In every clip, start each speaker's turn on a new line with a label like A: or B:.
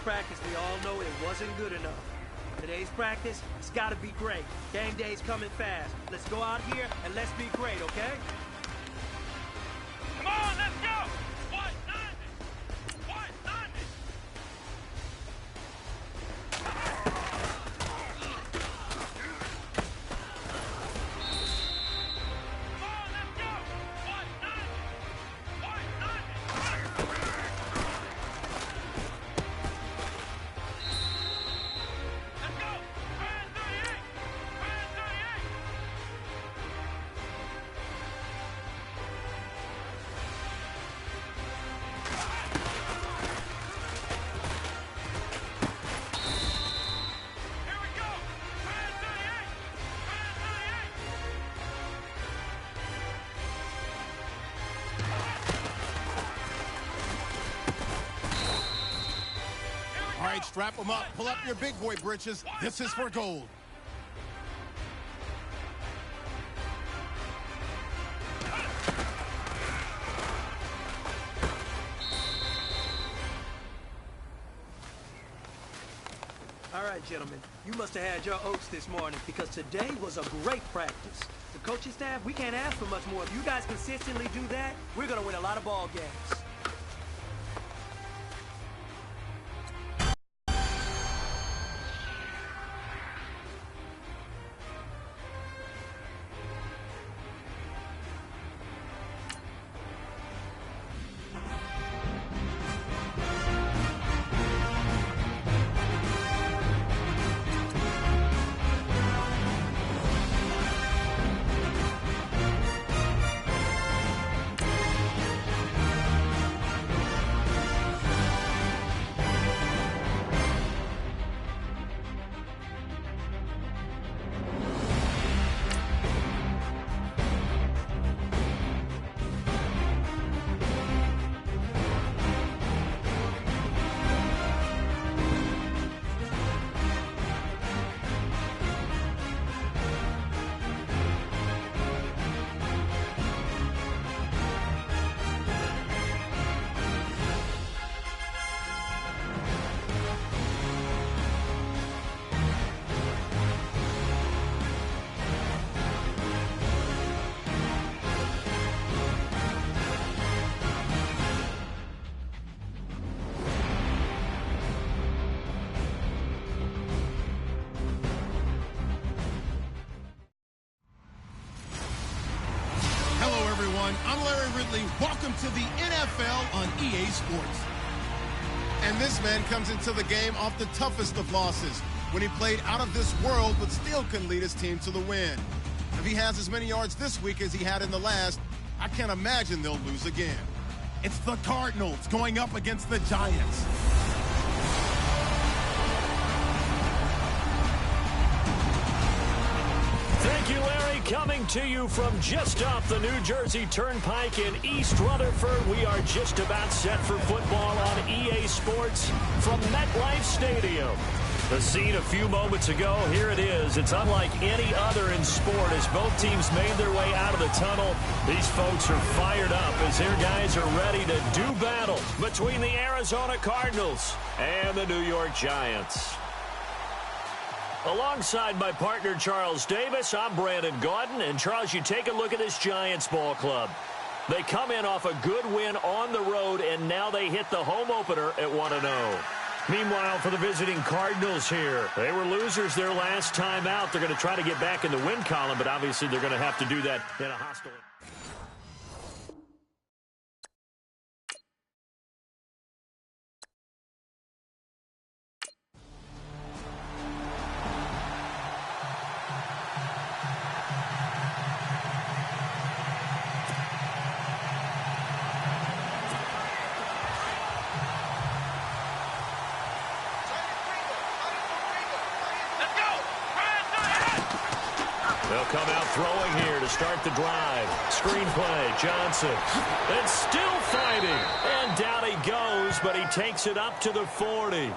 A: practice, we all know it wasn't good enough. Today's practice, it's got to be great. Game day's coming fast. Let's go out here and let's be great, okay?
B: Come on, let's go! What? 90! What? 90!
C: All right, strap them up. Pull up your big boy britches. This is for gold.
A: All right, gentlemen, you must have had your oats this morning because today was a great practice. The coaching staff, we can't ask for much more. If you guys consistently do that, we're going to win a lot of ball games.
C: I'm Larry Ridley. Welcome to the NFL on EA Sports. And this man comes into the game off the toughest of losses when he played out of this world but still couldn't lead his team to the win. If he has as many yards this week as he had in the last, I can't imagine they'll lose again. It's the Cardinals going up against the Giants.
D: Thank you, Larry. Coming to you from just off the New Jersey Turnpike in East Rutherford, we are just about set for football on EA Sports from MetLife Stadium. The scene a few moments ago, here it is. It's unlike any other in sport as both teams made their way out of the tunnel. These folks are fired up as their guys are ready to do battle between the Arizona Cardinals and the New York Giants. Alongside my partner, Charles Davis, I'm Brandon Gaudin. And, Charles, you take a look at this Giants ball club. They come in off a good win on the road, and now they hit the home opener at 1-0. Meanwhile, for the visiting Cardinals here, they were losers their last time out. They're going to try to get back in the win column, but obviously they're going to have to do that in a hostile... They'll come out throwing here to start the drive. Screenplay, Johnson. And still fighting. And down he goes, but he takes it up to the 40.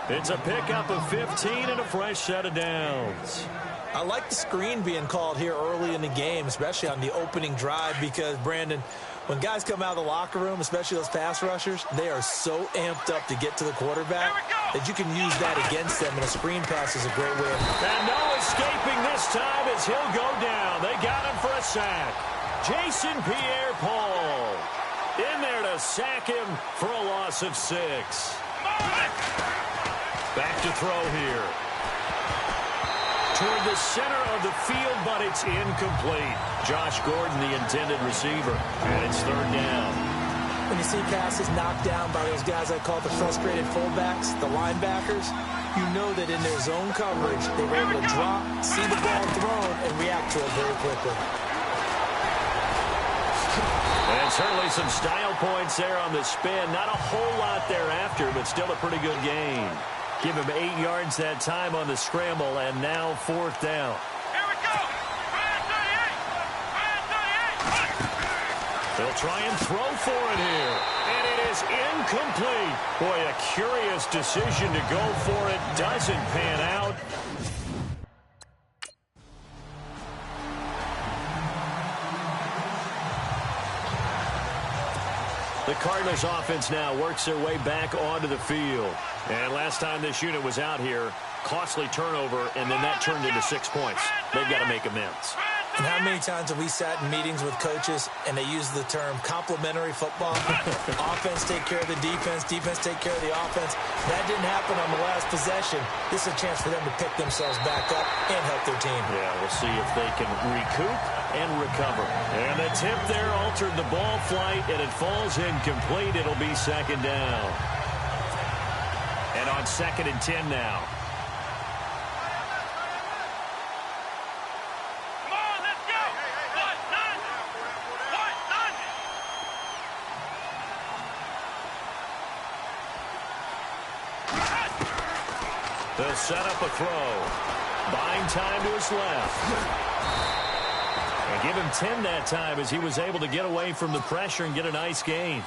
D: It's a pickup of 15 and a fresh set of downs.
E: I like the screen being called here early in the game, especially on the opening drive, because, Brandon, When guys come out of the locker room, especially those pass rushers, they are so amped up to get to the quarterback that you can use that against them, and a screen pass is a great way.
D: And no escaping this time as he'll go down. They got him for a sack. Jason Pierre-Paul in there to sack him for a loss of 6. Back to throw here. Toward the center of the field, but it's incomplete. Josh Gordon, the intended receiver, and it's 3rd down.
E: When you see passes knocked down by those guys I call the frustrated fullbacks, the linebackers, you know that in their zone coverage, they were able to drop, see the ball thrown, and react to it very quickly.
D: And certainly some style points there on the spin. Not a whole lot thereafter, but still a pretty good gain. Give him 8 yards that time on the scramble, and now 4th down.
B: Here we go! 38!
D: They'll try and throw for it here. And it is incomplete. Boy, a curious decision to go for it. Doesn't pan out. The Cardinals offense now works their way back onto the field. And last time this unit was out here, costly turnover, and then that turned into 6 points. They've got to make amends.
E: And how many times have we sat in meetings with coaches and they use the term complementary football? Offense take care of the defense, defense take care of the offense. That didn't happen on the last possession. This is a chance for them to pick themselves back up and help their team.
D: Yeah, we'll see if they can recoup and recover. And the tip there altered the ball flight, and it falls incomplete. It'll be 2nd down. And on 2nd and 10 now. They'll set up a throw. Buying time to his left. And give him 10 that time as he was able to get away from the pressure and get a nice gain.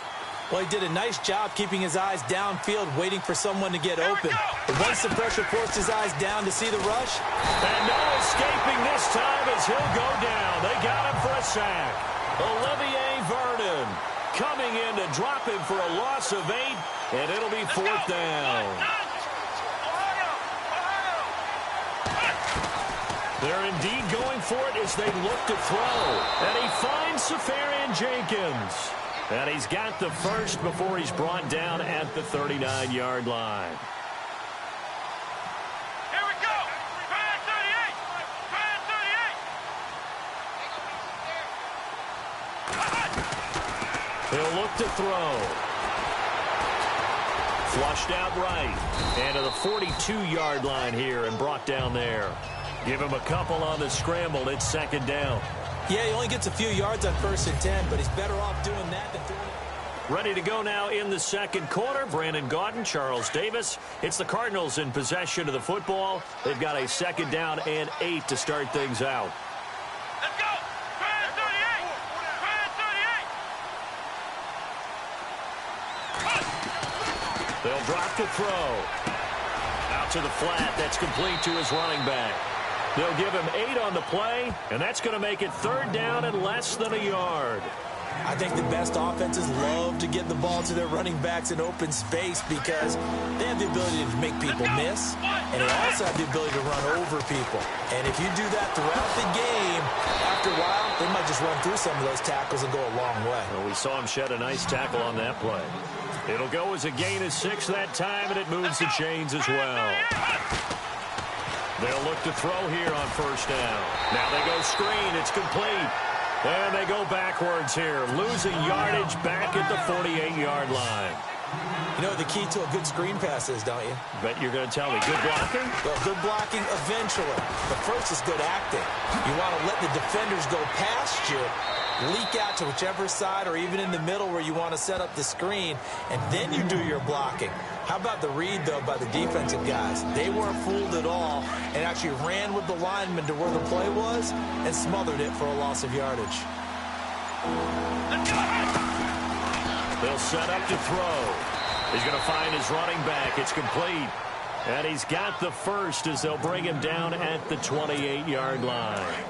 E: Well, he did a nice job keeping his eyes downfield, waiting for someone to get open. But once the pressure forced his eyes down to see the rush.
D: And no escaping this time as he'll go down. They got him for a sack. Olivier Vernon coming in to drop him for a loss of 8, and it'll be 4th down. They're indeed going for it as they look to throw. And he finds Safarian Jenkins. And he's got the first before he's brought down at the 39-yard line.
B: Here we go! Fire 38! Fire 38!
D: He'll look to throw. Flushed out right. And to the 42-yard line here and brought down there. Give him a couple on the scramble. It's 2nd down.
E: Yeah, he only gets a few yards on 1st and 10, but he's better off doing that than doing it.
D: Ready to go now in the 2nd quarter. Brandon Gaudin, Charles Davis. It's the Cardinals in possession of the football. They've got a 2nd down and 8 to start things out.
B: Let's go! Fire 38! Fire 38!
D: They'll drop the throw. Out to the flat. That's complete to his running back. They'll give him 8 on the play, and that's going to make it 3rd down and less than a yard.
E: I think the best offenses love to get the ball to their running backs in open space because they have the ability to make people miss, and they also have the ability to run over people. And if you do that throughout the game, after a while, they might just run through some of those tackles and go a long way.
D: Well, we saw him shed a nice tackle on that play. It'll go as a gain of 6 that time, and it moves the chains as well. They'll look to throw here on 1st down. Now they go screen. It's complete. And they go backwards here, losing yardage back at the 48-yard line.
E: You know what the key to a good screen pass is, don't you?
D: Bet you're going to tell me. Good blocking?
E: Well, good blocking eventually. But first is good acting. You want to let the defenders go past you, leak out to whichever side or even in the middle where you want to set up the screen, and then you do your blocking. How about the read, though, by the defensive guys? They weren't fooled at all and actually ran with the lineman to where the play was and smothered it for a loss of yardage.
D: They'll set up to throw. He's going to find his running back. It's complete. And he's got the first as they'll bring him down at the 28-yard line.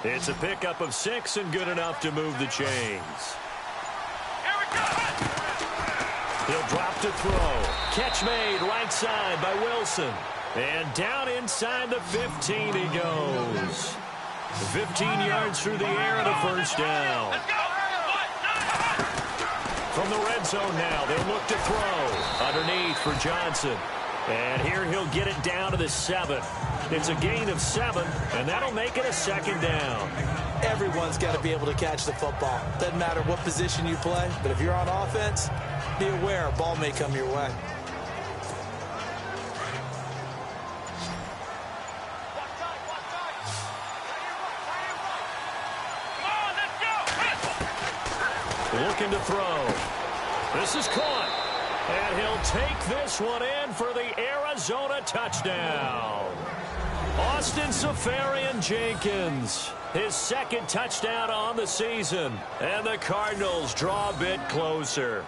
D: It's a pickup of 6 and good enough to move the chains.
B: Here we go.
D: He'll drop to throw. Catch made right side by Wilson. And down inside the 15 he goes. 15 yards through the air and a first down.
B: Let's go.
D: From the red zone now, they'll look to throw. Underneath for Johnson. And here he'll get it down to the 7. It's a gain of 7, and that'll make it a second down.
E: Everyone's got to be able to catch the football. Doesn't matter what position you play, but if you're on offense, be aware a ball may come your way.
D: Looking to throw. This is caught. And he'll take this one in for the Arizona touchdown. Austin Safarian-Jenkins, his second touchdown on the season. And the Cardinals draw a bit closer.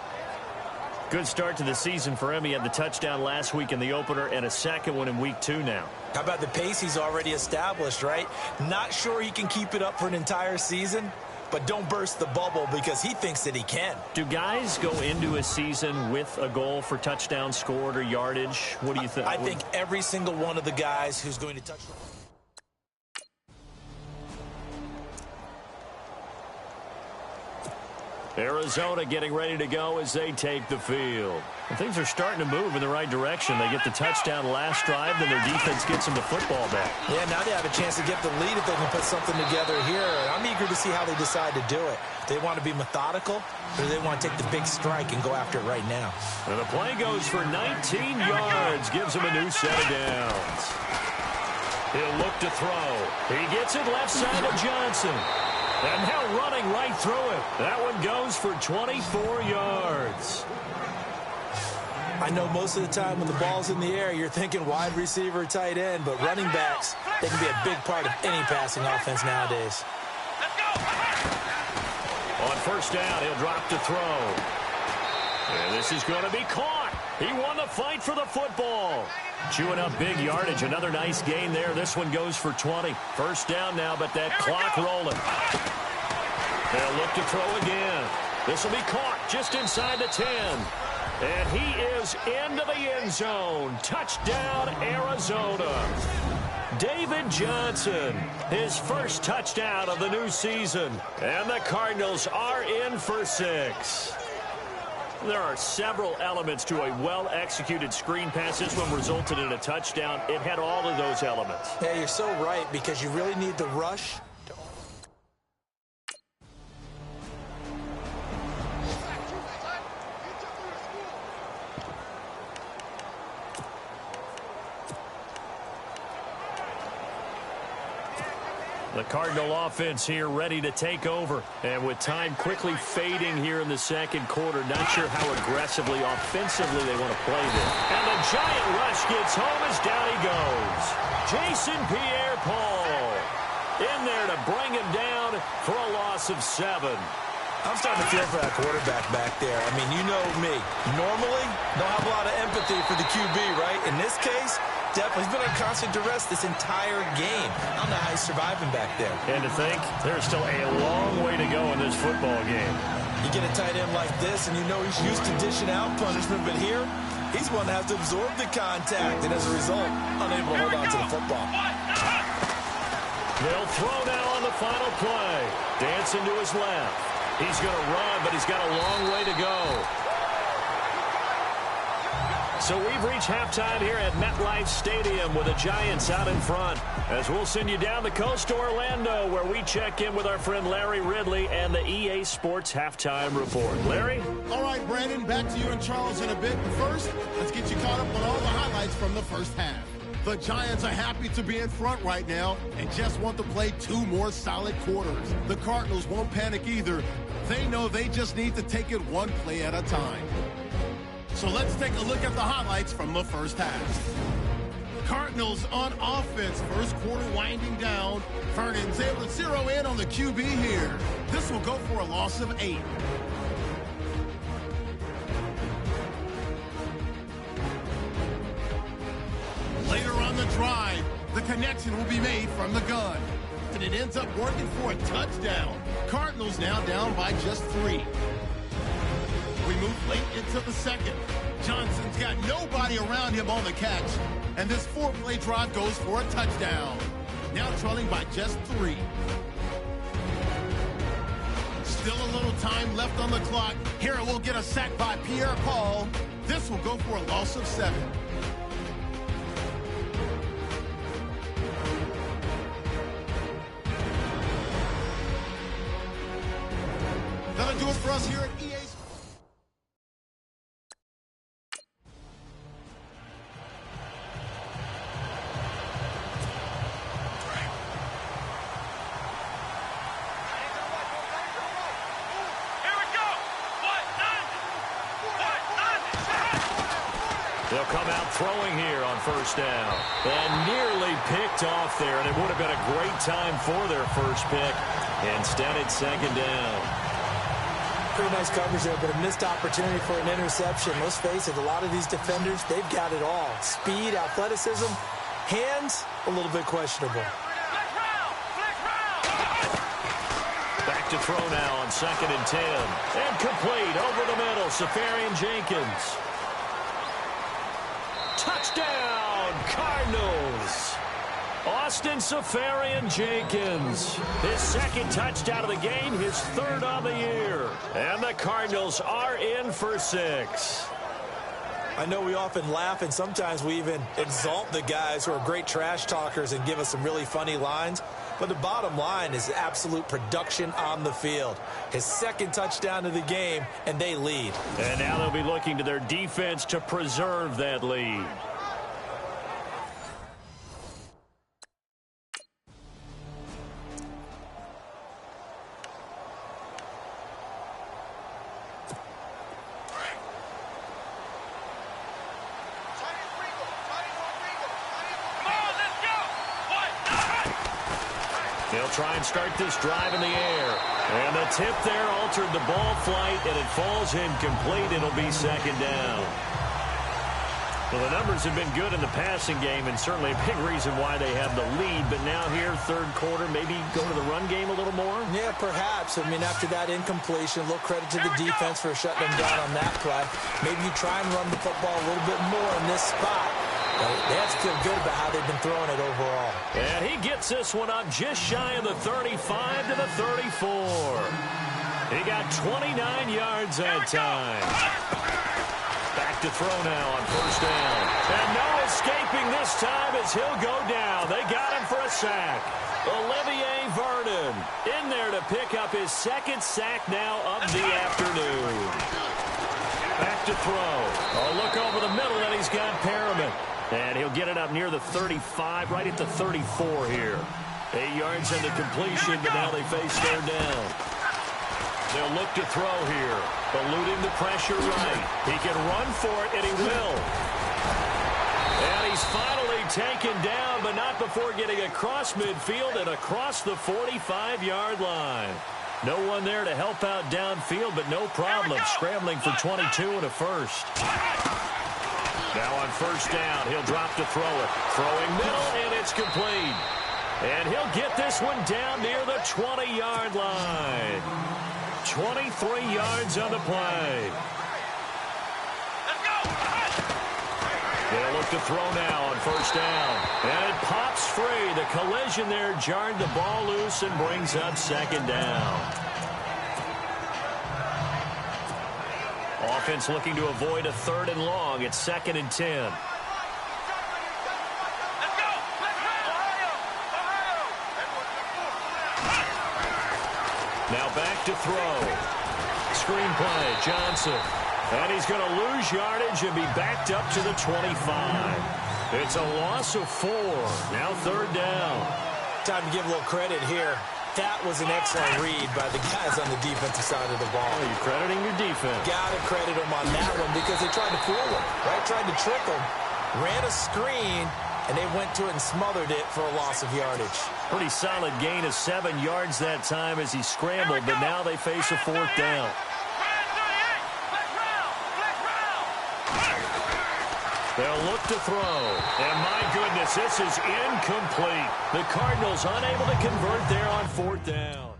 D: Good start to the season for him. He had the touchdown last week in the opener and a second one in week 2 now.
E: How about the pace he's already established, right? Not sure he can keep it up for an entire season, but don't burst the bubble because he thinks that he can.
D: Do guys go into a season with a goal for touchdown scored or yardage? What do you think?
E: I think every single one of the guys who's going to touch...
D: Arizona getting ready to go as they take the field. And things are starting to move in the right direction. They get the touchdown last drive, then their defense gets them the football back.
E: Yeah, now they have a chance to get the lead if they can put something together here. I'm eager to see how they decide to do it. They want to be methodical, or they want to take the big strike and go after it right now.
D: And the play goes for 19 yards, gives them a new set of downs. He'll look to throw. He gets it left side of Johnson. And now running right through it. That one goes for 24 yards.
E: I know most of the time when the ball's in the air, you're thinking wide receiver, tight end, but running backs, they can be a big part of any passing offense nowadays.
B: Let's go.
D: On first down, he'll drop to throw. And this is going to be caught. He won the fight for the football. Chewing up big yardage. Another nice gain there. This one goes for 20. First down now, but that clock rolling. They'll look to throw again. This will be caught just inside the 10. And he is into the end zone. Touchdown, Arizona. David Johnson, his first touchdown of the new season. And the Cardinals are in for 6. There are several elements to a well-executed screen pass. This one resulted in a touchdown. It had all of those elements.
E: Yeah, you're so right, because you really need the rush.
D: The Cardinal offense here ready to take over. And with time quickly fading here in the second quarter, not sure how aggressively, offensively they want to play this. And the giant rush gets home as down he goes. Jason Pierre-Paul in there to bring him down for a loss of 7.
E: I'm starting to feel for that quarterback back there. I mean, you know me. Normally, don't have a lot of empathy for the QB, right? In this case, definitely he's been on constant duress this entire game. I don't know how he's surviving back there.
D: And to think, there's still a long way to go in this football game.
E: You get a tight end like this, and you know he's used to dishing out punishment, but here, he's one that has to absorb the contact, and as a result, unable to hold on to the football.
D: They'll throw now on the final play. Dancing to his left. He's going to run, but he's got a long way to go. So we've reached halftime here at MetLife Stadium with the Giants out in front. As we'll send you down the coast to Orlando, where we check in with our friend Larry Ridley and the EA Sports Halftime Report. Larry?
C: All right, Brandon, back to you and Charles in a bit. But first, let's get you caught up on all the highlights from the first half. The Giants are happy to be in front right now and just want to play 2 more solid quarters. The Cardinals won't panic either. They know they just need to take it 1 play at a time. So let's take a look at the highlights from the first half. Cardinals on offense. First quarter winding down. Vernon's able to zero in on the QB here. This will go for a loss of 8. Later on the drive, the connection will be made from the gun. and it ends up working for a touchdown. Cardinals now down by just 3. We move late into the second. Johnson's got nobody around him on the catch, and this 4-play drive goes for a touchdown. Now trailing by just 3. Still a little time left on the clock. Here it will get a sack by Pierre-Paul. This will go for a loss of 7. That'll do it for us here at EA.
D: They'll come out throwing here on first down. And nearly picked off there, and it would have been a great time for their first pick. Instead, it's second down.
E: Pretty nice coverage there, but a missed opportunity for an interception. Let's face it, a lot of these defenders, they've got it all. Speed, athleticism, hands, a little bit questionable.
D: Back to throw now on 2nd and 10. And complete over the middle, Safarian Jenkins. Touchdown, Cardinals. Austin Safarian Jenkins. His 2nd touchdown of the game, his 3rd on the year. And the Cardinals are in for 6.
E: I know we often laugh, and sometimes we even exalt the guys who are great trash talkers and give us some really funny lines. But the bottom line is absolute production on the field. His 2nd touchdown of the game, and they lead.
D: And now they'll be looking to their defense to preserve that lead. They'll try and start this drive in the air. And the tip there altered the ball flight, and it falls incomplete. It'll be 2nd down. Well, the numbers have been good in the passing game, and certainly a big reason why they have the lead. But now here, 3rd quarter, maybe go to the run game a little more?
E: Yeah, perhaps. I mean, after that incompletion, a little credit to the defense for shutting them down on that play. Maybe you try and run the football a little bit more in this spot. They have to feel good about how they've been throwing it overall.
D: And he gets this one up just shy of the 35 to the 34. He got 29 yards that time. Back to throw now on first down. And no escaping this time as he'll go down. They got him for a sack. Olivier Vernon in there to pick up his 2nd sack now of the afternoon. Back to throw. A look over the middle, and he's got Perriman. And he'll get it up near the 35, right at the 34 here. 8 yards into completion, but now they face 3rd down. They'll look to throw here, eluding the pressure right. He can run for it, and he will. And he's finally taken down, but not before getting across midfield and across the 45-yard line. No one there to help out downfield, but no problem scrambling for 22 and a first. Now on first down, he'll drop to throw it. Throwing middle, and it's complete. And he'll get this one down near the 20-yard line. 23 yards on the play. They'll look to throw now on first down. And it pops free. The collision there jarred the ball loose and brings up 2nd down. Offense looking to avoid a 3rd and long. It's 2nd and 10. Now back to throw. Screen play, Johnson. And he's going to lose yardage and be backed up to the 25. It's a loss of 4. Now 3rd down.
E: Time to give a little credit here. That was an excellent read by the guys on the defensive side of the ball.
D: Oh, you're crediting your defense.
E: Got to credit them on that one because they tried to fool him, right? Tried to trick him, ran a screen, and they went to it and smothered it for a loss of yardage.
D: Pretty solid gain of 7 yards that time as he scrambled, but now they face a 4th down. They'll look to throw. And my goodness, this is incomplete. The Cardinals unable to convert there on 4th down.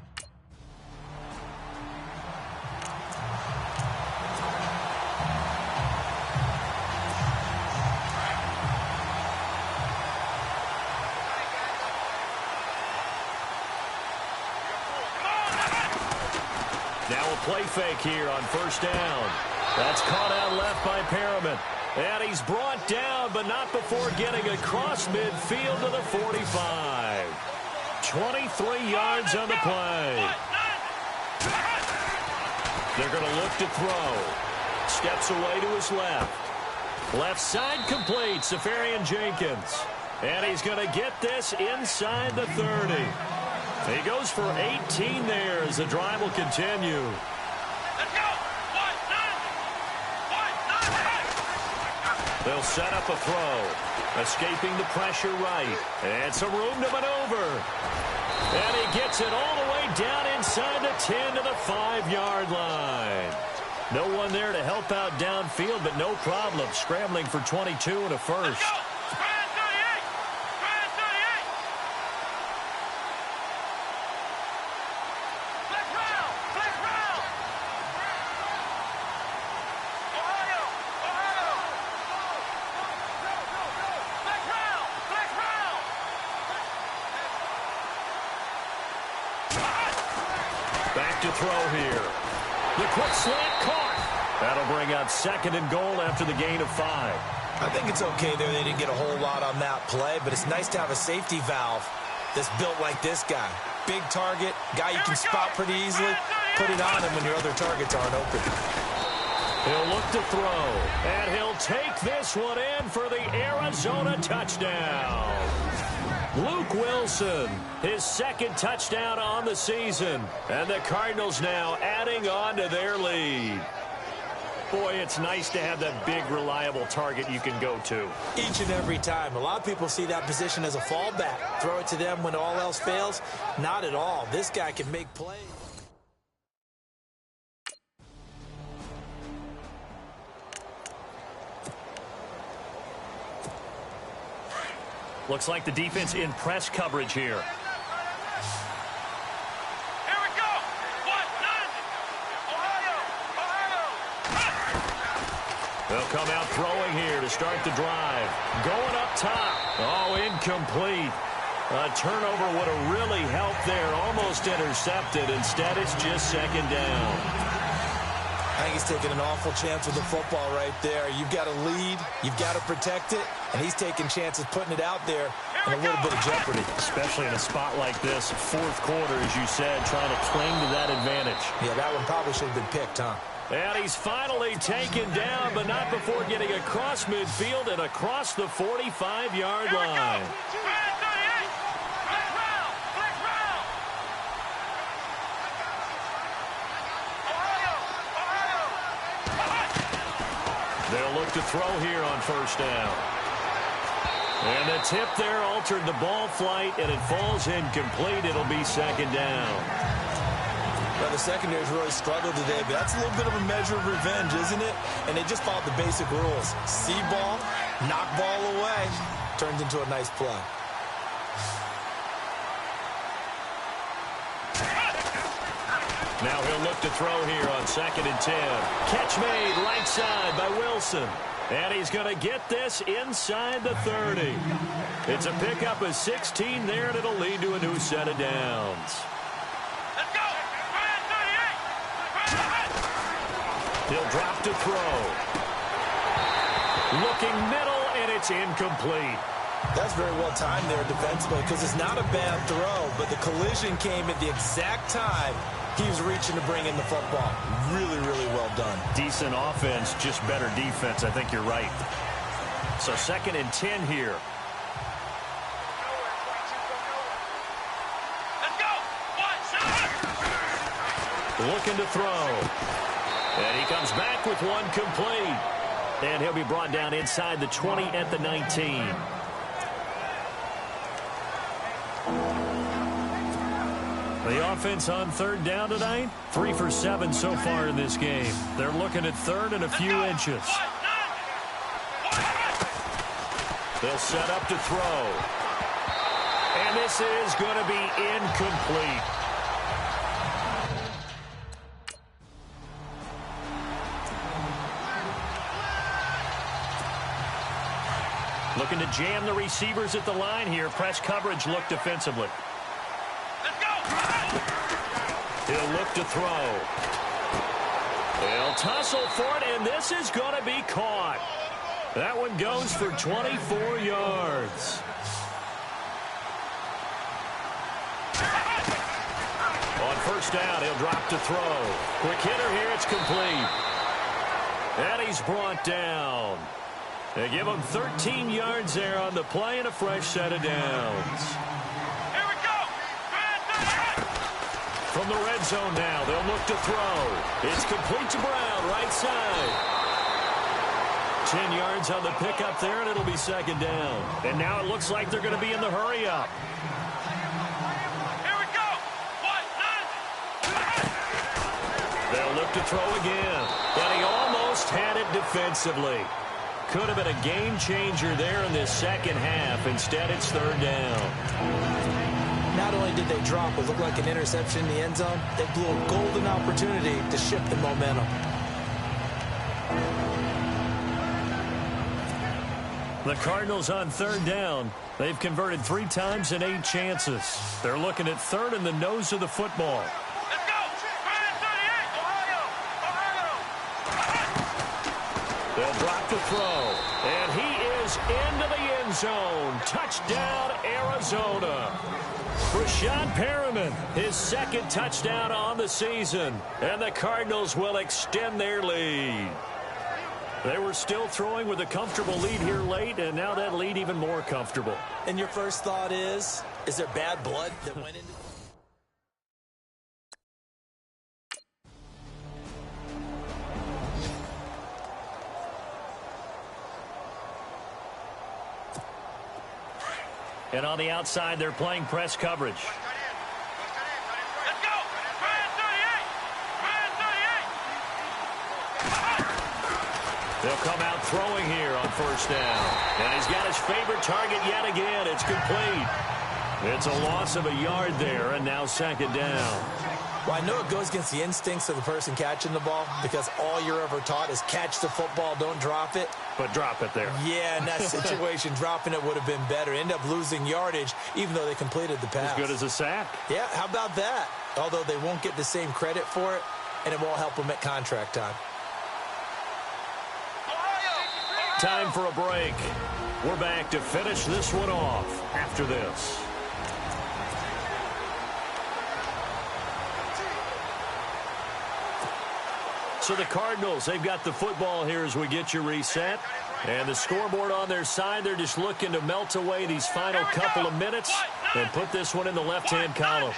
D: Now a play fake here on 1st down. That's caught out left by Perriman. And he's brought down, but not before getting across midfield to the 45. 23 yards on the play. They're going to look to throw. Steps away to his left. Left side complete, Safarian Jenkins. And he's going to get this inside the 30. He goes for 18 there as the drive will continue.
B: Let's go.
D: They'll set up a throw. Escaping the pressure right. And some room to maneuver. And he gets it all the way down inside the 10 to the 5-yard line. No one there to help out downfield, but no problem. Scrambling for 22 and a first. Back to throw here. The quick slant caught. That'll bring out 2nd and goal after the gain of 5.
E: I think it's okay there. They didn't get a whole lot on that play, but it's nice to have a safety valve that's built like this guy. Big target, guy you can spot pretty easily. Put it on him when your other targets aren't open.
D: He'll look to throw, and he'll take this one in for the Arizona touchdown. Luke Wilson, his 2nd touchdown on the season. And the Cardinals now adding on to their lead. Boy, it's nice to have that big, reliable target you can go to.
E: Each and every time. A lot of people see that position as a fallback. Throw it to them when all else fails. Not at all. This guy can make plays.
D: Looks like the defense in press coverage here.
B: Here we go. Ohio.
D: They'll come out throwing here to start the drive. Going up top. Oh, incomplete. A turnover would have really helped there. Almost intercepted. Instead, it's just 2nd down.
E: I think he's taking an awful chance with the football right there. You've got to lead. You've got to protect it. And he's taking chances putting it out there in a little bit of jeopardy.
D: Especially in a spot like this, 4th quarter, as you said, trying to cling to that advantage.
E: Yeah, that one probably should have been picked, huh?
D: And he's finally taken down, but not before getting across midfield and across the 45-yard line. They'll look to throw here on 1st down. And the tip there altered the ball flight, and it falls incomplete. It'll be 2nd down.
E: Well, the secondary's really struggled today, but that's a little bit of a measure of revenge, isn't it? And they just followed the basic rules. See ball, knock ball away. Turns into a nice play.
D: Now he'll look to throw here on 2nd and 10. Catch made right side by Wilson. And he's going to get this inside the 30. It's a pickup of 16 there, and it'll lead to a new set of downs.
B: Let's go.
D: He'll drop to throw. Looking middle, and it's incomplete.
E: That's very well timed there defensively because it's not a bad throw, but the collision came at the exact time he was reaching to bring in the football. Really, really well done.
D: Decent offense, just better defense. I think you're right. So 2nd and 10 here.
B: Let's go.
D: Looking to throw. And he comes back with one complete. And he'll be brought down inside the 20 at the 19. The offense on 3rd down tonight, 3 for 7 so far in this game. They're looking at 3rd and a few inches. They'll set up to throw. And this is going to be incomplete. Looking to jam the receivers at the line here. Press coverage look defensively.
B: Let's go!
D: He'll look to throw. They'll tussle for it, and this is going to be caught. That one goes for 24 yards. On first down, he'll drop to throw. Quick hitter here, it's complete. And he's brought down. They give him 13 yards there on the play and a fresh set of downs.
B: Here we go!
D: From the red zone now, they'll look to throw. It's complete to Brown, right side. 10 yards on the pickup there, and it'll be second down. And now it looks like they're going to be in the hurry-up.
B: Here we go!
D: They'll look to throw again. But he almost had it defensively. Could have been a game changer there in this second half. Instead, it's third down.
E: Not only did they drop what looked like an interception in the end zone, they blew a golden opportunity to shift the momentum.
D: The Cardinals on third down. They've converted 3 times in 8 chances. They're looking at third in the nose of the football.
B: Let's go! Brand 38! Ohio!
D: They'll drop the throw. And he is into the end zone. Touchdown, Arizona. Rashad Perriman, his second touchdown on the season. And the Cardinals will extend their lead. They were still throwing with a comfortable lead here late, and now that lead even more comfortable.
E: And your first thought is there bad blood that went into...
D: And on the outside, they're playing press coverage.
B: Let's go! Brand 38! Brand 38!
D: They'll come out throwing here on first down. And he's got his favorite target yet again. It's complete. It's a loss of a yard there, and now second down.
E: Well, I know it goes against the instincts of the person catching the ball because all you're ever taught is catch the football, don't drop it.
D: But drop it there.
E: Yeah, in that situation, dropping it would have been better. End up losing yardage, even though they completed the pass.
D: As good as a sack.
E: Yeah, how about that? Although they won't get the same credit for it, and it won't help them at contract time.
D: Time for a break. We're back to finish this one off after this. So the Cardinals, they've got the football here as we get you reset. And the scoreboard on their side, they're just looking to melt away these final couple of minutes and put this one in the left-hand column.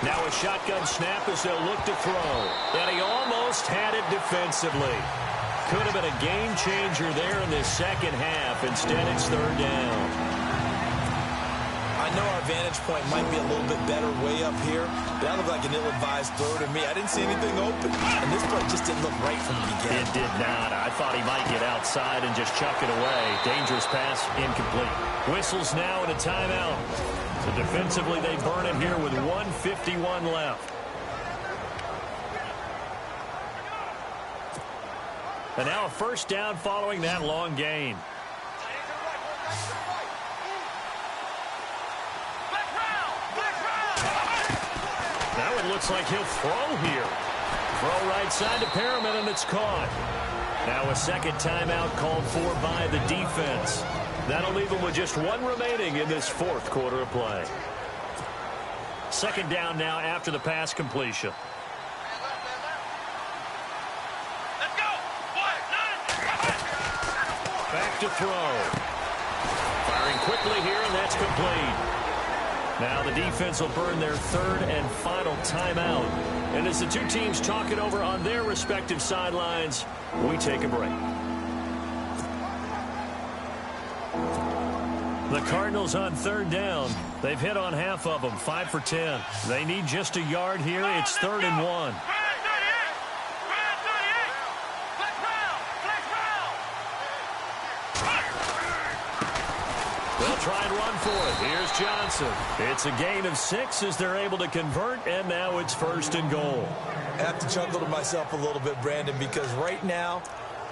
D: Now a shotgun snap as they'll look to throw. And he almost had it defensively. Could have been a game changer there in this second half. Instead, it's third down.
E: I know our vantage point might be a little bit better way up here, but that looked like an ill-advised throw to me. I didn't see anything open, and this play just didn't look right from the beginning.
D: It did not. I thought he might get outside and just chuck it away. Dangerous pass, incomplete. Whistles now and a timeout. So defensively, they burn it here with 1:51 left. And now a first down following that long gain. That one looks like he'll throw here. Throw right side to Perriman, and it's caught. Now a second timeout called for by the defense. That'll leave them with just one remaining in this fourth quarter of play. Second down now after the pass completion.
B: Let's go!
D: Back to throw. Firing quickly here, and that's complete. Now the defense will burn their third and final timeout. And as the two teams talk it over on their respective sidelines, we take a break. The Cardinals on third down. They've hit on half of them, 5 for 10. They need just a yard here. It's 3rd and 1. try and run for it. Here's Johnson. It's a gain of 6 as they're able to convert, and now it's 1st and goal.
E: I have to chuckle to myself a little bit, Brandon, because right now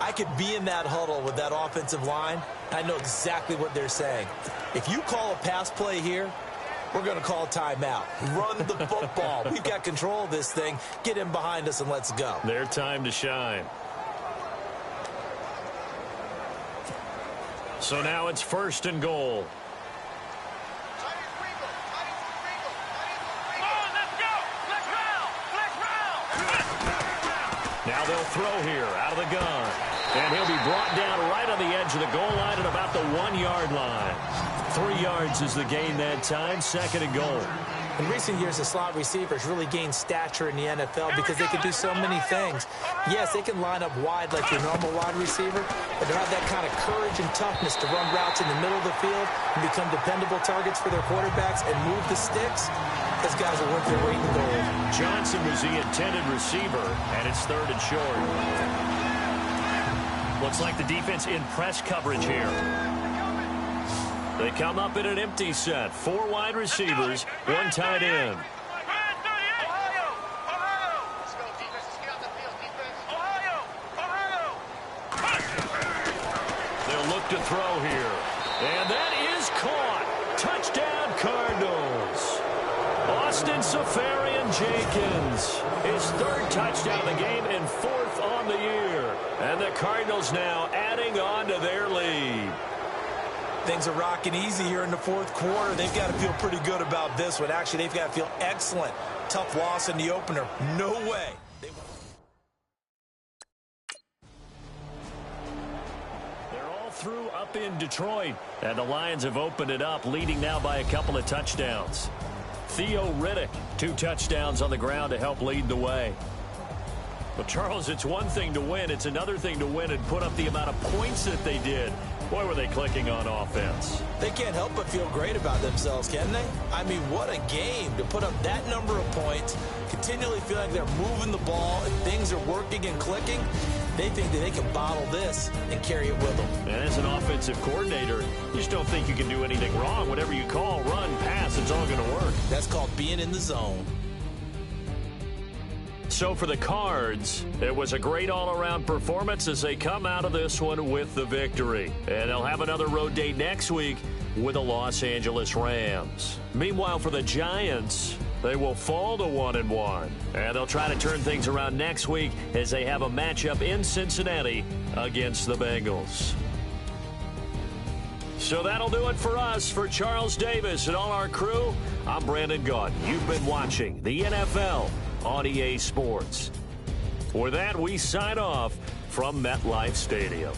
E: I could be in that huddle with that offensive line. I know exactly what they're saying. If you call a pass play here, we're going to call a timeout. Run the football. We've got control of this thing. Get in behind us and let's go.
D: Their time to shine. So now it's 1st and goal. Now they'll throw here out of the gun. And he'll be brought down right on the edge of the goal line at about the 1-yard line. 3 yards is the gain that time, 2nd and goal.
E: In recent years, the slot receivers really gained stature in the NFL because they can do so many things. Yes, they can line up wide like your normal wide receiver, but they have that kind of courage and toughness to run routes in the middle of the field and become dependable targets for their quarterbacks and move the sticks. Those guys are worth their weight in gold.
D: Johnson was the intended receiver, and it's 3rd and short. Looks like the defense in press coverage here. They come up in an empty set. 4 wide receivers, 1 tight end. They'll look to throw here. And that is caught. Touchdown, Cardinals. Austin Safarian-Jenkins, his 3rd touchdown of the game and 4th on the year. And the Cardinals now adding on to their lead.
E: Things are rocking easy here in the 4th quarter. They've got to feel pretty good about this one. Actually, they've got to feel excellent. Tough loss in the opener. No way.
D: They're all through up in Detroit. And the Lions have opened it up, leading now by a couple of touchdowns. Theo Riddick, 2 touchdowns on the ground to help lead the way. Well, Charles, it's one thing to win. It's another thing to win and put up the amount of points that they did. Boy, were they clicking on offense.
E: They can't help but feel great about themselves, can they? I mean, what a game to put up that number of points, continually feel like they're moving the ball and things are working and clicking. They think that they can bottle this and carry it with them.
D: And as an offensive coordinator, you just don't think you can do anything wrong. Whatever you call, run, pass, it's all going to work.
E: That's called being in the zone.
D: So for the Cards, it was a great all-around performance as they come out of this one with the victory. And they'll have another road date next week with the Los Angeles Rams. Meanwhile, for the Giants, they will fall to 1-1. And they'll try to turn things around next week as they have a matchup in Cincinnati against the Bengals. So that'll do it for us. For Charles Davis and all our crew, I'm Brandon Gaudin. You've been watching the NFL on EA Sports. For that, we sign off from MetLife Stadium.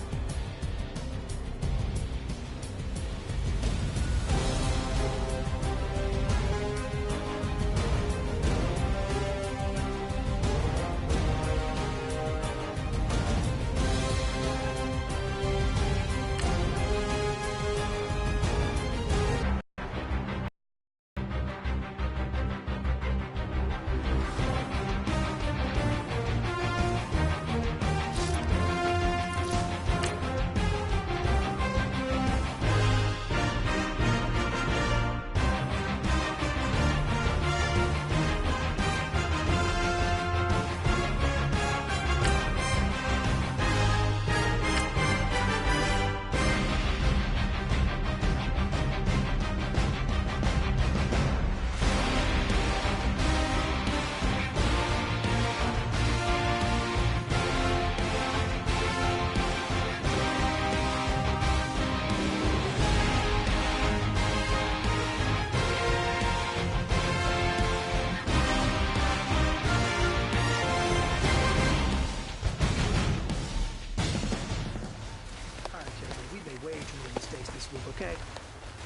A: Okay?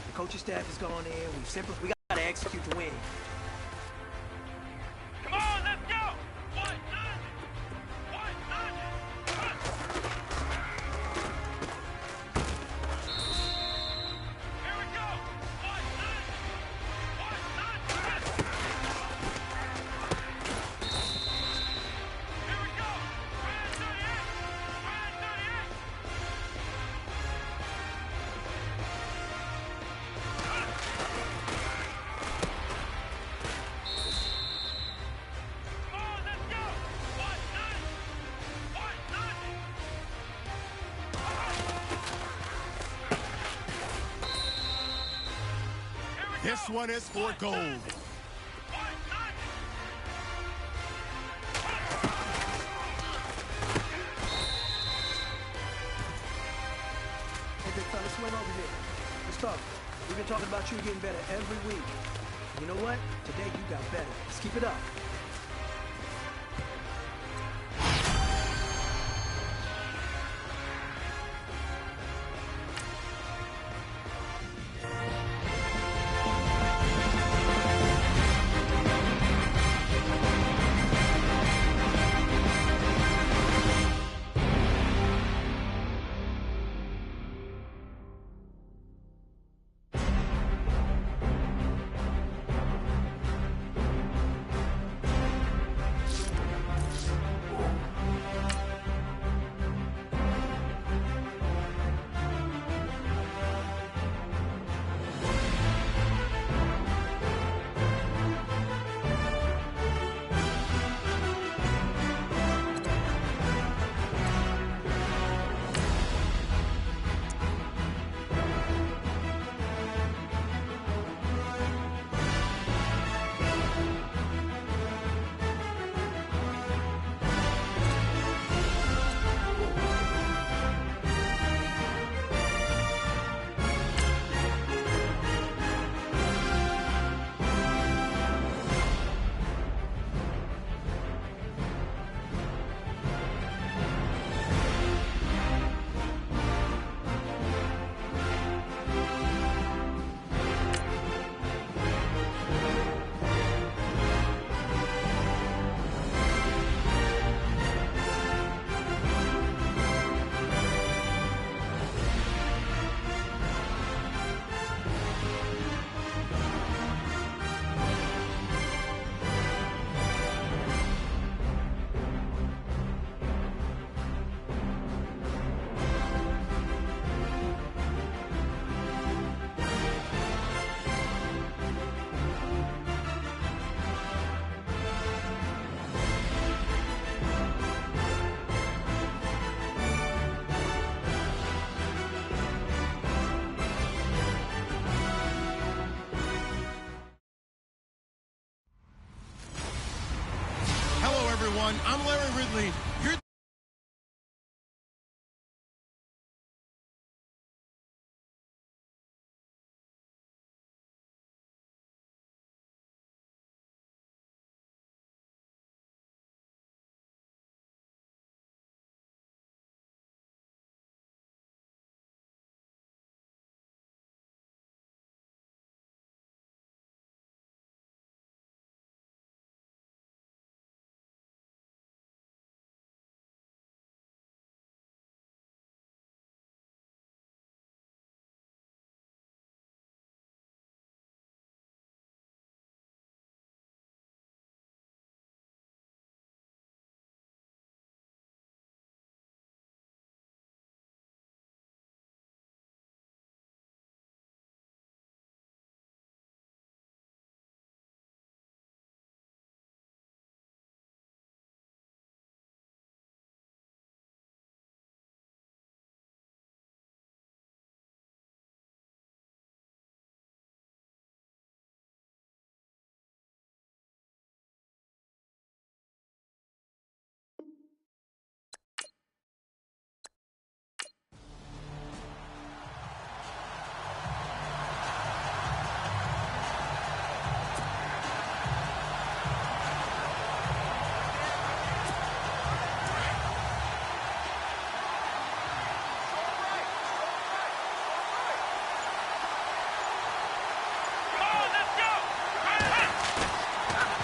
A: The coaching staff has gone in. We got to execute to win.
B: Come on, let's go! 1-9! 1-9! Here we go! 1-9! Here we go! Brand 38! Brand 38!
C: This one is for gold.
B: Hey,
A: big fella, swing over here. Let's talk. We've been talking about you getting better every week. You know what? Today you got better. Let's keep it up.
C: Everyone, I'm Larry Ridley. You're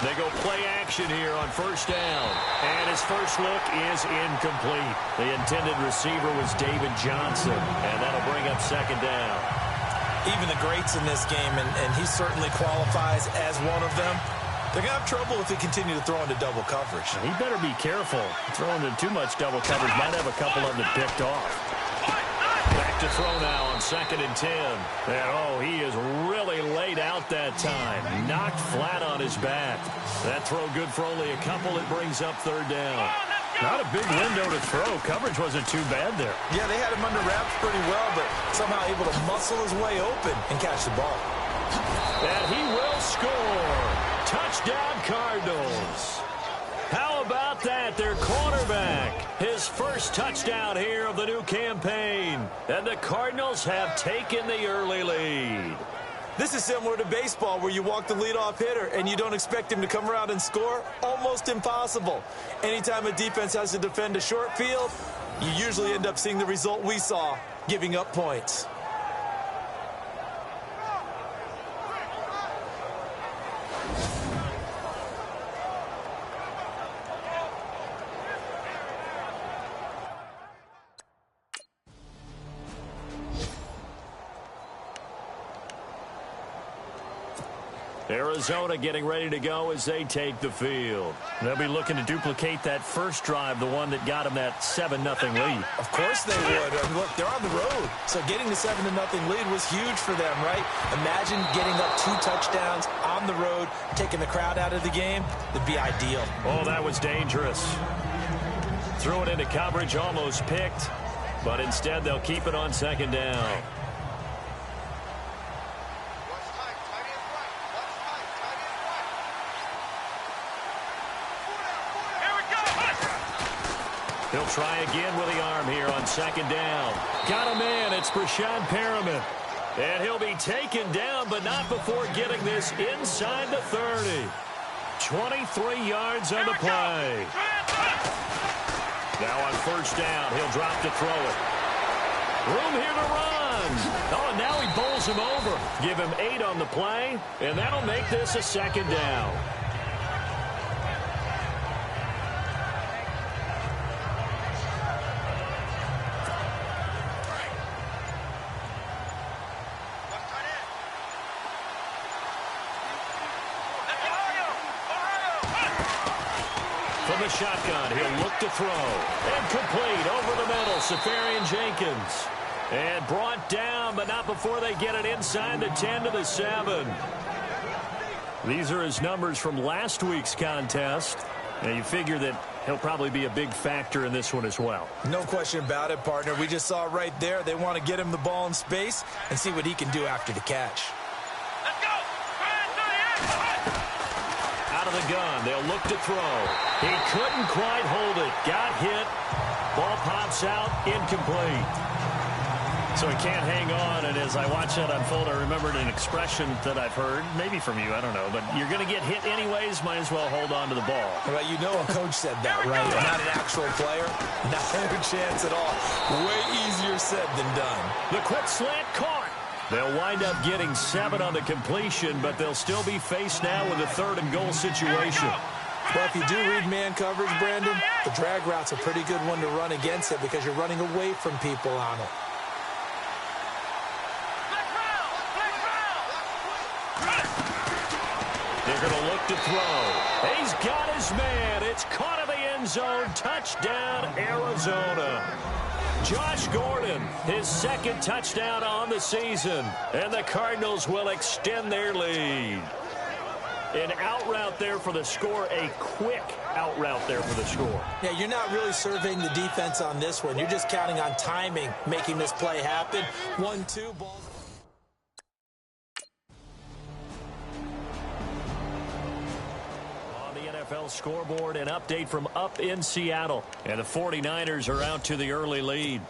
D: They go play action here on first down. And his first look is incomplete. The intended receiver was David Johnson. And that'll bring up second down.
E: Even the greats in this game, and he certainly qualifies as one of them, they're going to have trouble if they continue to throw into double coverage.
D: He better be careful. Throwing into too much double coverage might have a couple of them picked off. Back to throw now on 2nd and 10. And, oh, he is really laid out that time. Knocked flat on his back. That throw good for only a couple. It brings up third down. Not a big window to throw. Coverage wasn't too bad there.
E: Yeah, they had him under wraps pretty well, but somehow able to muscle his way open and catch the ball.
D: And he will score. Touchdown, Cardinals. How about that? Their quarterback, his first touchdown here of the new campaign. And the Cardinals have taken the early lead.
E: This is similar to baseball where you walk the leadoff hitter and you don't expect him to come around and score. Almost impossible. Anytime a defense has to defend a short field, you usually end up seeing the result we saw, giving up points.
D: Arizona getting ready to go as they take the field. They'll be looking to duplicate that first drive, the one that got them that 7-0 lead.
E: Of course they would. I mean, look, they're on the road. So getting the 7-0 lead was huge for them, right? Imagine getting up 2 touchdowns on the road, taking the crowd out of the game. That'd be ideal.
D: Oh, that was dangerous. Threw it into coverage, almost picked. But instead, they'll keep it on second down. He'll try again with the arm here on second down. Got a man. It's Brashad Perriman. And he'll be taken down, but not before getting this inside the 30. 23 yards on the play. Now on first down, he'll drop to throw it. Room here to run. Oh, and now he bowls him over. Give him 8 on the play, and that'll make this a second down. From the shotgun, he'll look to throw. And complete over the middle, Safarian Jenkins. And brought down, but not before they get it inside the 10 to the 7. These are his numbers from last week's contest. And you figure that he'll probably be a big factor in this one as well.
E: No question about it, partner. We just saw right there. They want to get him the ball in space and see what he can do after the catch.
B: Let's go!
D: Out of the gun, they'll look to throw. He couldn't quite hold it. Got hit. Ball pops out, incomplete. So he can't hang on, and as I watch that unfold, I remembered an expression that I've heard, maybe from you, I don't know, but you're going to get hit anyways, might as well hold on to the ball.
E: Well, you know a coach said that, right? Not an actual player. Not a chance at all. Way easier said than done.
D: The quick slant caught. They'll wind up getting 7 on the completion, but they'll still be faced now with a 3rd and goal situation.
E: Well, if you do read man coverage, Brandon, the drag route's a pretty good one to run against it because you're running away from people on it.
D: They're going to look to throw. He's got his man. It's caught in the end zone. Touchdown, Arizona. Josh Gordon, his 2nd touchdown on the season. And the Cardinals will extend their lead. An out route there for the score. A quick out route there for the score.
E: Yeah, you're not really surveying the defense on this one. You're just counting on timing, making this play happen. 1-2 balls.
D: Scoreboard, an update from up in Seattle, and the 49ers are out to the early lead.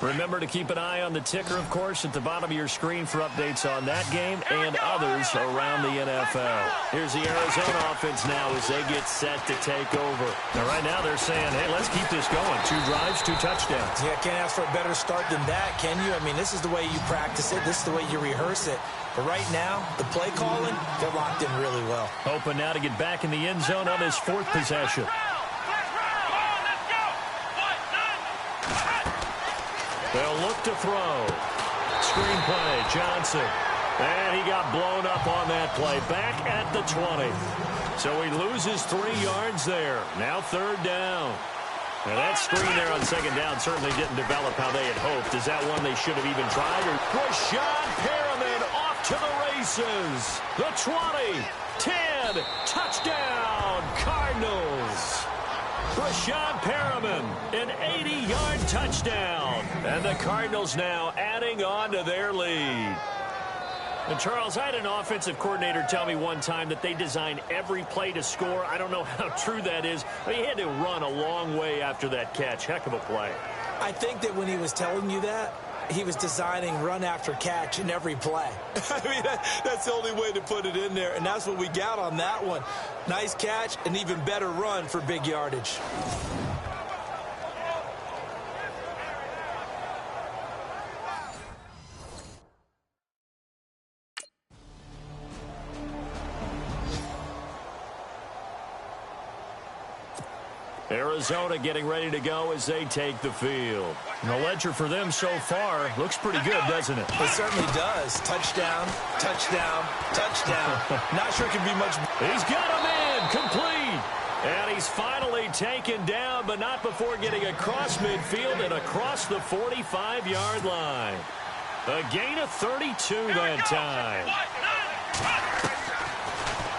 D: Remember to keep an eye on the ticker, of course, at the bottom of your screen for updates on that game and others around the NFL. Here's the Arizona offense now as they get set to take over. Now, right now they're saying, hey, let's keep this going. 2 drives, 2 touchdowns.
E: Yeah, can't ask for a better start than that, can you? I mean, this is the way you practice it. This is the way you rehearse it. But right now, the play calling, they're locked in really well.
D: Hoping now to get back in the end zone on his 4th possession. They'll look to throw. Screen play, Johnson. And he got blown up on that play. Back at the 20. So he loses 3 yards there. Now 3rd down. Now that screen there on 2nd down certainly didn't develop how they had hoped. Is that one they should have even tried? Or Brashad Perriman off to the races. The 20, 10, touchdown, Cardinals. Brashad Perriman, an 80-yard touchdown. And the Cardinals now adding on to their lead. And Charles, I had an offensive coordinator tell me one time that they design every play to score. I don't know how true that is, but he had to run a long way after that catch. Heck of a play.
E: I think that when he was telling you that, he was designing run after catch in every play. I mean, that's the only way to put it in there, and that's what we got on that one. Nice catch, an even better run for big yardage.
D: Arizona getting ready to go as they take the field. And the ledger for them so far looks pretty good, doesn't it?
E: It certainly does. Touchdown, touchdown, touchdown. Not sure it can be much.
D: He's got a man complete. And he's finally taken down, but not before getting across midfield and across the 45-yard line. A gain of 32 that time.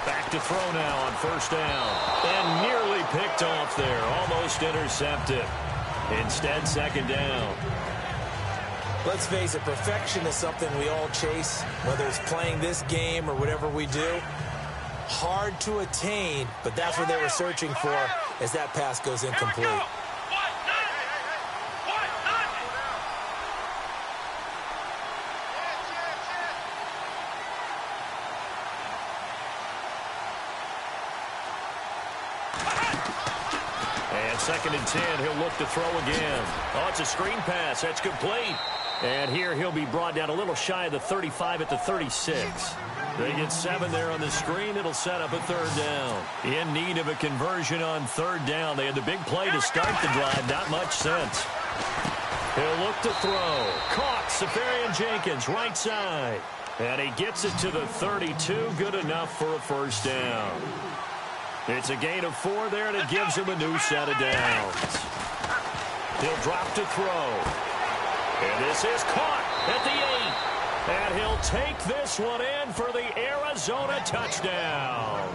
D: Back to throw now on first down. And nearly picked off there. Almost intercepted. Instead, second down.
E: Let's face it, perfection is something we all chase, whether it's playing this game or whatever we do. Hard to attain, but that's what they were searching for as that pass goes incomplete.
D: Second and 10, he'll look to throw again. Oh, it's a screen pass. That's complete. And here he'll be brought down a little shy of the 35 at the 36. They get 7 there on the screen. It'll set up a third down. In need of a conversion on third down. They had the big play to start the drive. Not much sense. He'll look to throw. Caught. Safarian-Jenkins, right side. And he gets it to the 32. Good enough for a first down. It's a gain of 4 there, and it gives him a new set of downs. He'll drop to throw. And this is caught at the 8. And he'll take this one in for the Arizona touchdown.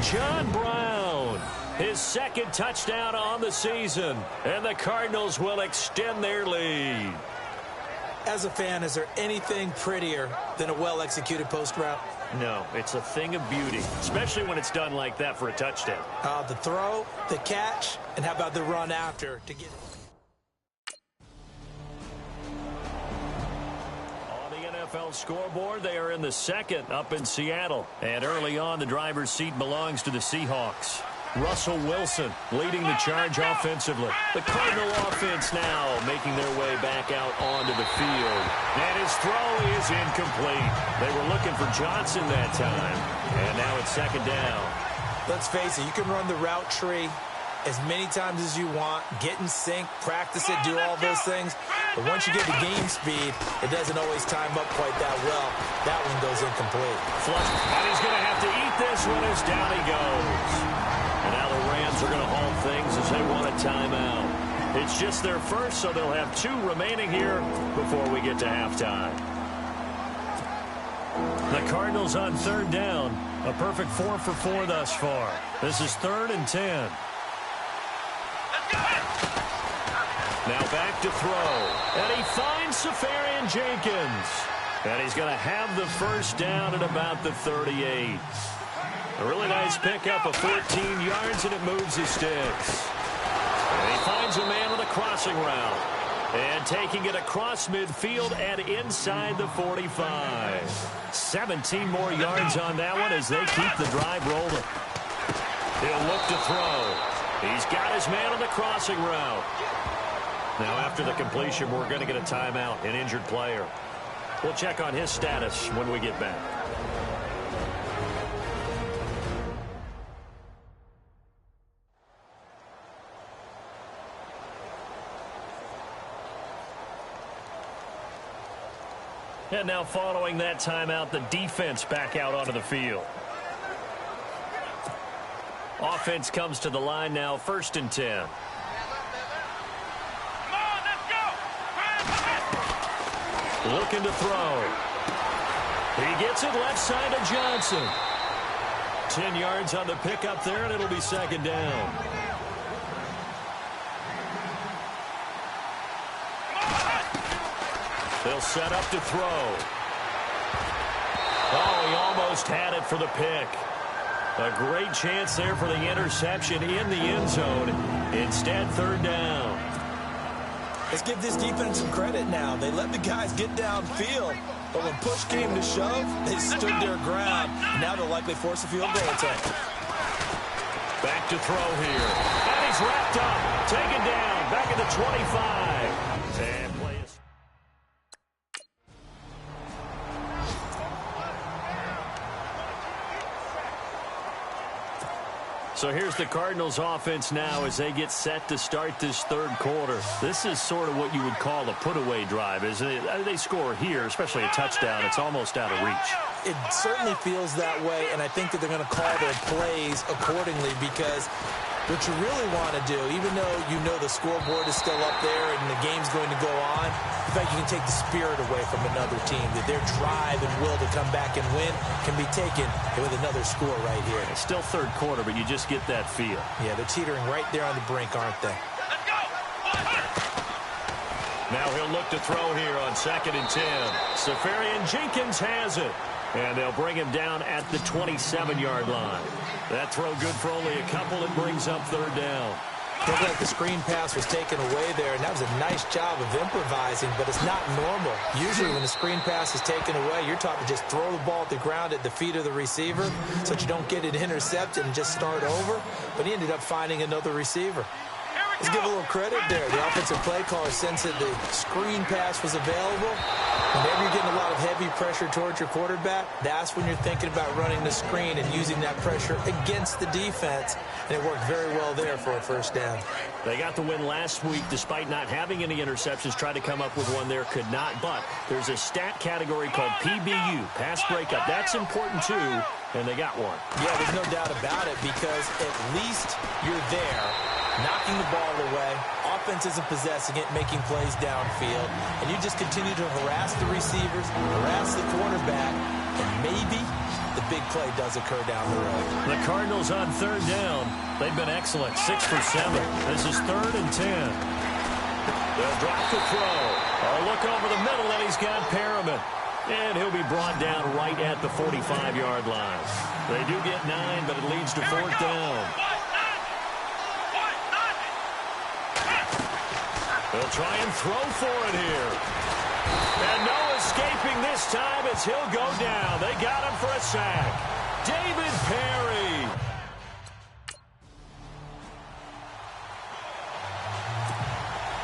D: John Brown, his second touchdown on the season. And the Cardinals will extend their lead.
E: As a fan, is there anything prettier than a well-executed post route?
D: No, it's a thing of beauty, especially when it's done like that for a touchdown.
E: The throw, the catch, and how about the run after to get it?
D: On the NFL scoreboard, they are in the second up in Seattle. And early on, the driver's seat belongs to the Seahawks. Russell Wilson leading the charge offensively. The Cardinal offense now making their way back out onto the field. And his throw is incomplete. They were looking for Johnson that time. And now it's second down.
E: Let's face it, you can run the route tree as many times as you want, get in sync, practice it, do all those things. But once you get to game speed, it doesn't always time up quite that well. That one goes incomplete.
D: Flush. And he's going to have to eat this one as down he goes. And now the Rams are going to halt things as they want a timeout. It's just their first, so they'll have 2 remaining here before we get to halftime. The Cardinals on third down. A perfect 4 for 4 thus far. This is 3rd and 10. Now back to throw. And he finds Safarian-Jenkins. And he's going to have the first down at about the 38. A really nice pickup of 14 yards, and it moves his sticks. And he finds a man on the crossing route. And taking it across midfield and inside the 45. 17 more yards on that one as they keep the drive rolling. He'll look to throw. He's got his man on the crossing route. Now after the completion, we're going to get a timeout, an injured player. We'll check on his status when we get back. And now following that timeout, the defense back out onto the field. Offense comes to the line now, 1st and 10.
B: Come on, let's go!
D: Looking to throw. He gets it left side of Johnson. 10 yards on the pickup there, and it'll be second down. They'll set up to throw. Oh, he almost had it for the pick. A great chance there for the interception in the end zone. Instead, third down.
E: Let's give this defense some credit now. They let the guys get downfield, but when push came to shove, they stood their ground. Now they'll likely force a field goal attempt.
D: Back to throw here. And he's wrapped up. Taken down. Back at the 25. And play is... So here's the Cardinals offense now as they get set to start this third quarter. This is sort of what you would call a put-away drive, isn't it? They score here, especially a touchdown. It's almost out of reach.
E: It certainly feels that way, and I think that they're going to call their plays accordingly because what you really want to do, even though you know the scoreboard is still up there and the game's going to go on, in fact, you can take the spirit away from another team, that their drive and will to come back and win can be taken with another score right here.
D: It's still third quarter, but you just get that feel.
E: Yeah, they're teetering right there on the brink, aren't they?
B: Let's go.
D: Now he'll look to throw here on 2nd and 10. Safarian Jenkins has it. And they'll bring him down at the 27-yard line. That throw good for only a couple. It brings up third down.
E: Looked like the screen pass was taken away there, and that was a nice job of improvising, but it's not normal. Usually when the screen pass is taken away, you're taught to just throw the ball at the ground at the feet of the receiver so that you don't get it intercepted and just start over. But he ended up finding another receiver. Let's give a little credit there. The offensive play caller sensed that the screen pass was available. Whenever you're getting a lot of heavy pressure towards your quarterback, that's when you're thinking about running the screen and using that pressure against the defense. And it worked very well there for a first down.
D: They got the win last week despite not having any interceptions. Tried to come up with one there, could not. But there's a stat category called PBU, pass breakup. That's important too, and they got one.
E: Yeah, there's no doubt about it because at least you're there, knocking the ball away. Offense isn't possessing it, making plays downfield. And you just continue to harass the receivers, harass the quarterback, and maybe the big play does occur down the road.
D: The Cardinals on third down. They've been excellent, 6 for 7. This is 3rd and 10. They'll drop the throw. A look over the middle, and he's got Perriman. And he'll be brought down right at the 45-yard line. They do get 9, but it leads to 4th down. They'll try and throw for it here. And no escaping this time as he'll go down. They got him for a sack. David Perry.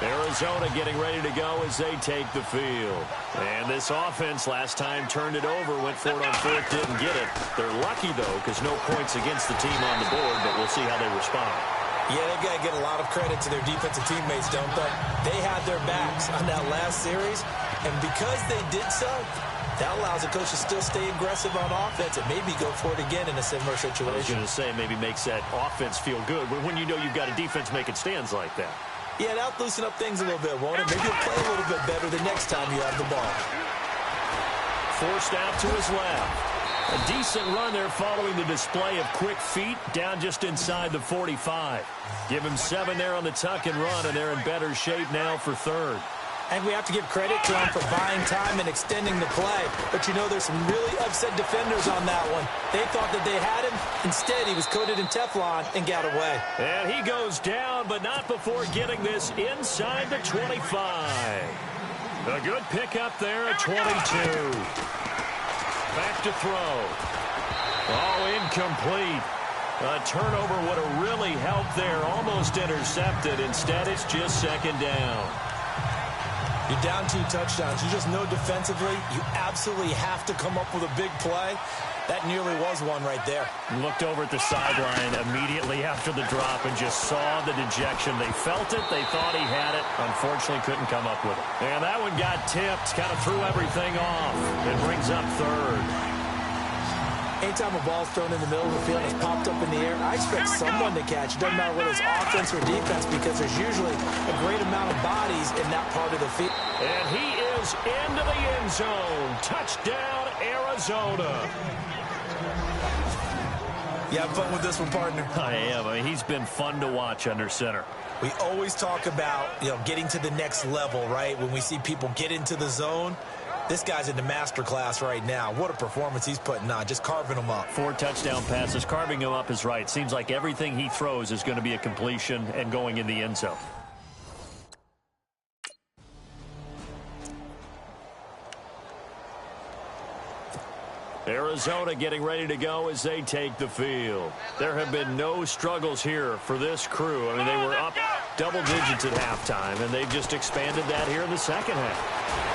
D: Arizona getting ready to go as they take the field. And this offense last time turned it over, went for it on 4th, didn't get it. They're lucky, though, because no points against the team on the board, but we'll see how they respond.
E: Yeah, they got to get a lot of credit to their defensive teammates, don't they? They had their backs on that last series, and because they did so, that allows the coach to still stay aggressive on offense and maybe go for it again in a similar situation.
D: I was going to say maybe makes that offense feel good when you know you've got a defense making stands like that.
E: Yeah, that'll loosen up things a little bit, won't it? Maybe you'll play a little bit better the next time you have the ball.
D: Forced out to his left. A decent run there following the display of quick feet down just inside the 45. Give him 7 there on the tuck and run, and they're in better shape now for 3rd.
E: And we have to give credit to him for buying time and extending the play. But you know there's some really upset defenders on that one. They thought that they had him. Instead, he was coated in Teflon and got away.
D: And he goes down, but not before getting this inside the 25. A good pickup there at 22. Back to throw. Oh, incomplete. A turnover would have really helped there. Almost intercepted. Instead, it's just 2nd down.
E: You're down 2 touchdowns. You just know defensively you absolutely have to come up with a big play. That nearly was one right there.
D: Looked over at the sideline immediately after the drop and just saw the dejection. They felt it. They thought he had it. Unfortunately, couldn't come up with it. And that one got tipped. Kind of threw everything off. It brings up 3rd.
E: Anytime a ball's thrown in the middle of the field and it's popped up in the air, I expect someone to catch. It doesn't matter whether it's offense or defense because there's usually a great amount of bodies in that part of the field.
D: And he is into the end zone. Touchdown, Arizona.
E: You have fun with this one, partner?
D: I am. I mean, he's been fun to watch under center.
E: We always talk about, getting to the next level, right? When we see people get into the zone, This guy's in the master class right now. What a performance he's putting on, just carving them up.
D: 4 touchdown passes. Carving him up is right. Seems like everything he throws is going to be a completion and going in the end zone. Arizona getting ready to go as they take the field. There have been no struggles here for this crew. I mean, they were up double digits at halftime, and they've just expanded that here in the second half.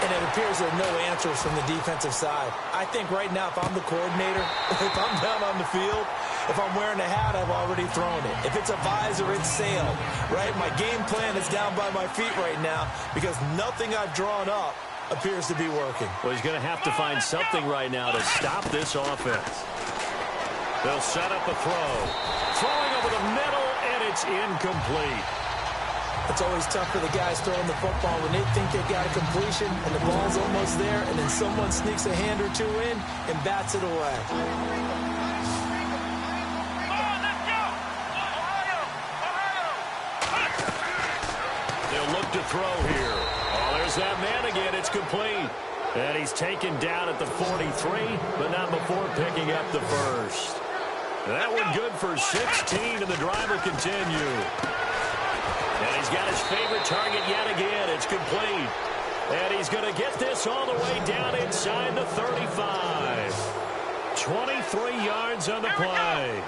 E: And it appears there are no answers from the defensive side. I think right now, if I'm the coordinator, if I'm down on the field, if I'm wearing a hat, I've already thrown it. If it's a visor, it's sailed, right? My game plan is down by my feet right now because nothing I've drawn up appears to be working.
D: Well, he's going to have to find something right now to stop this offense. They'll set up a throw. Throwing over the middle, and it's incomplete.
E: It's always tough for the guys throwing the football when they think they got a completion and the ball's almost there, and then someone sneaks a hand or two in and bats it away.
D: They'll look to throw here. Oh, there's that man again. It's complete. And he's taken down at the 43, but not before picking up the first. That one good for 16, and the drive will continue. And he's got his favorite target yet again. It's complete. And he's going to get this all the way down inside the 35. 23 yards on the play.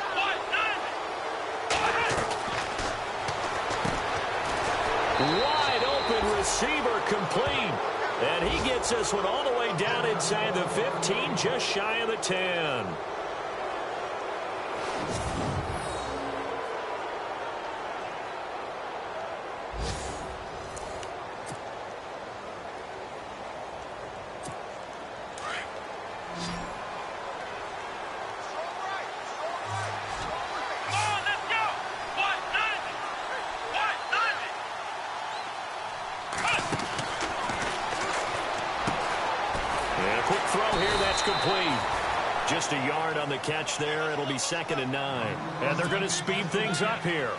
D: Wide open receiver complete. And he gets this one all the way down inside the 15, just shy of the 10. Just a yard on the catch there. It'll be 2nd and 9. And they're going to speed things up here.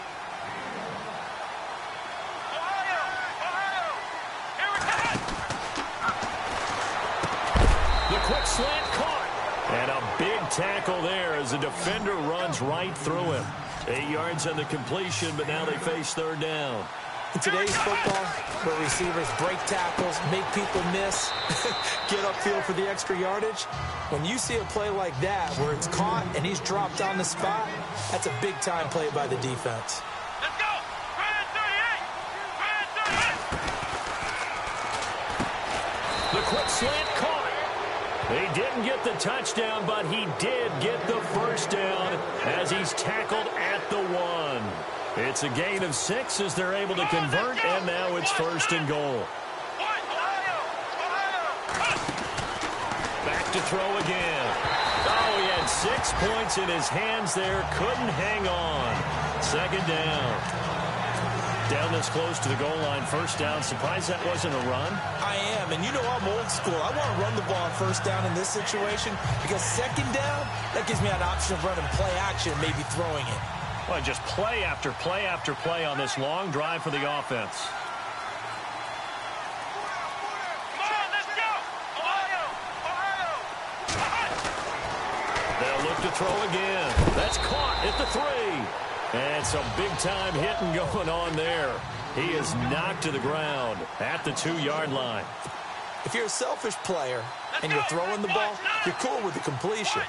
D: The quick slant caught. And a big tackle there as the defender runs right through him. 8 yards on the completion, but now they face 3rd down.
E: In today's football, where receivers break tackles, make people miss, get upfield for the extra yardage, when you see a play like that where it's caught and he's dropped on the spot, that's a big-time play by the defense.
B: Let's go! Brand 38!
D: The quick slant caught. He didn't get the touchdown, but he did get the first down as he's tackled at the 1. It's a gain of 6 as they're able to convert, and now it's 1st and goal. Back to throw again. Oh, he had 6 points in his hands there. Couldn't hang on. 2nd down. Down this close to the goal line. 1st down. Surprised that wasn't a run?
E: I am, and you know I'm old school. I want to run the ball on 1st down in this situation because 2nd down, that gives me an option of running play action and maybe throwing it.
D: Well, just play after play after play on this long drive for the offense. They'll look to throw again. That's caught at the 3. And some big-time hitting going on there. He is knocked to the ground at the 2-yard line.
E: If you're a selfish player and you're throwing the ball, you're cool with the completion.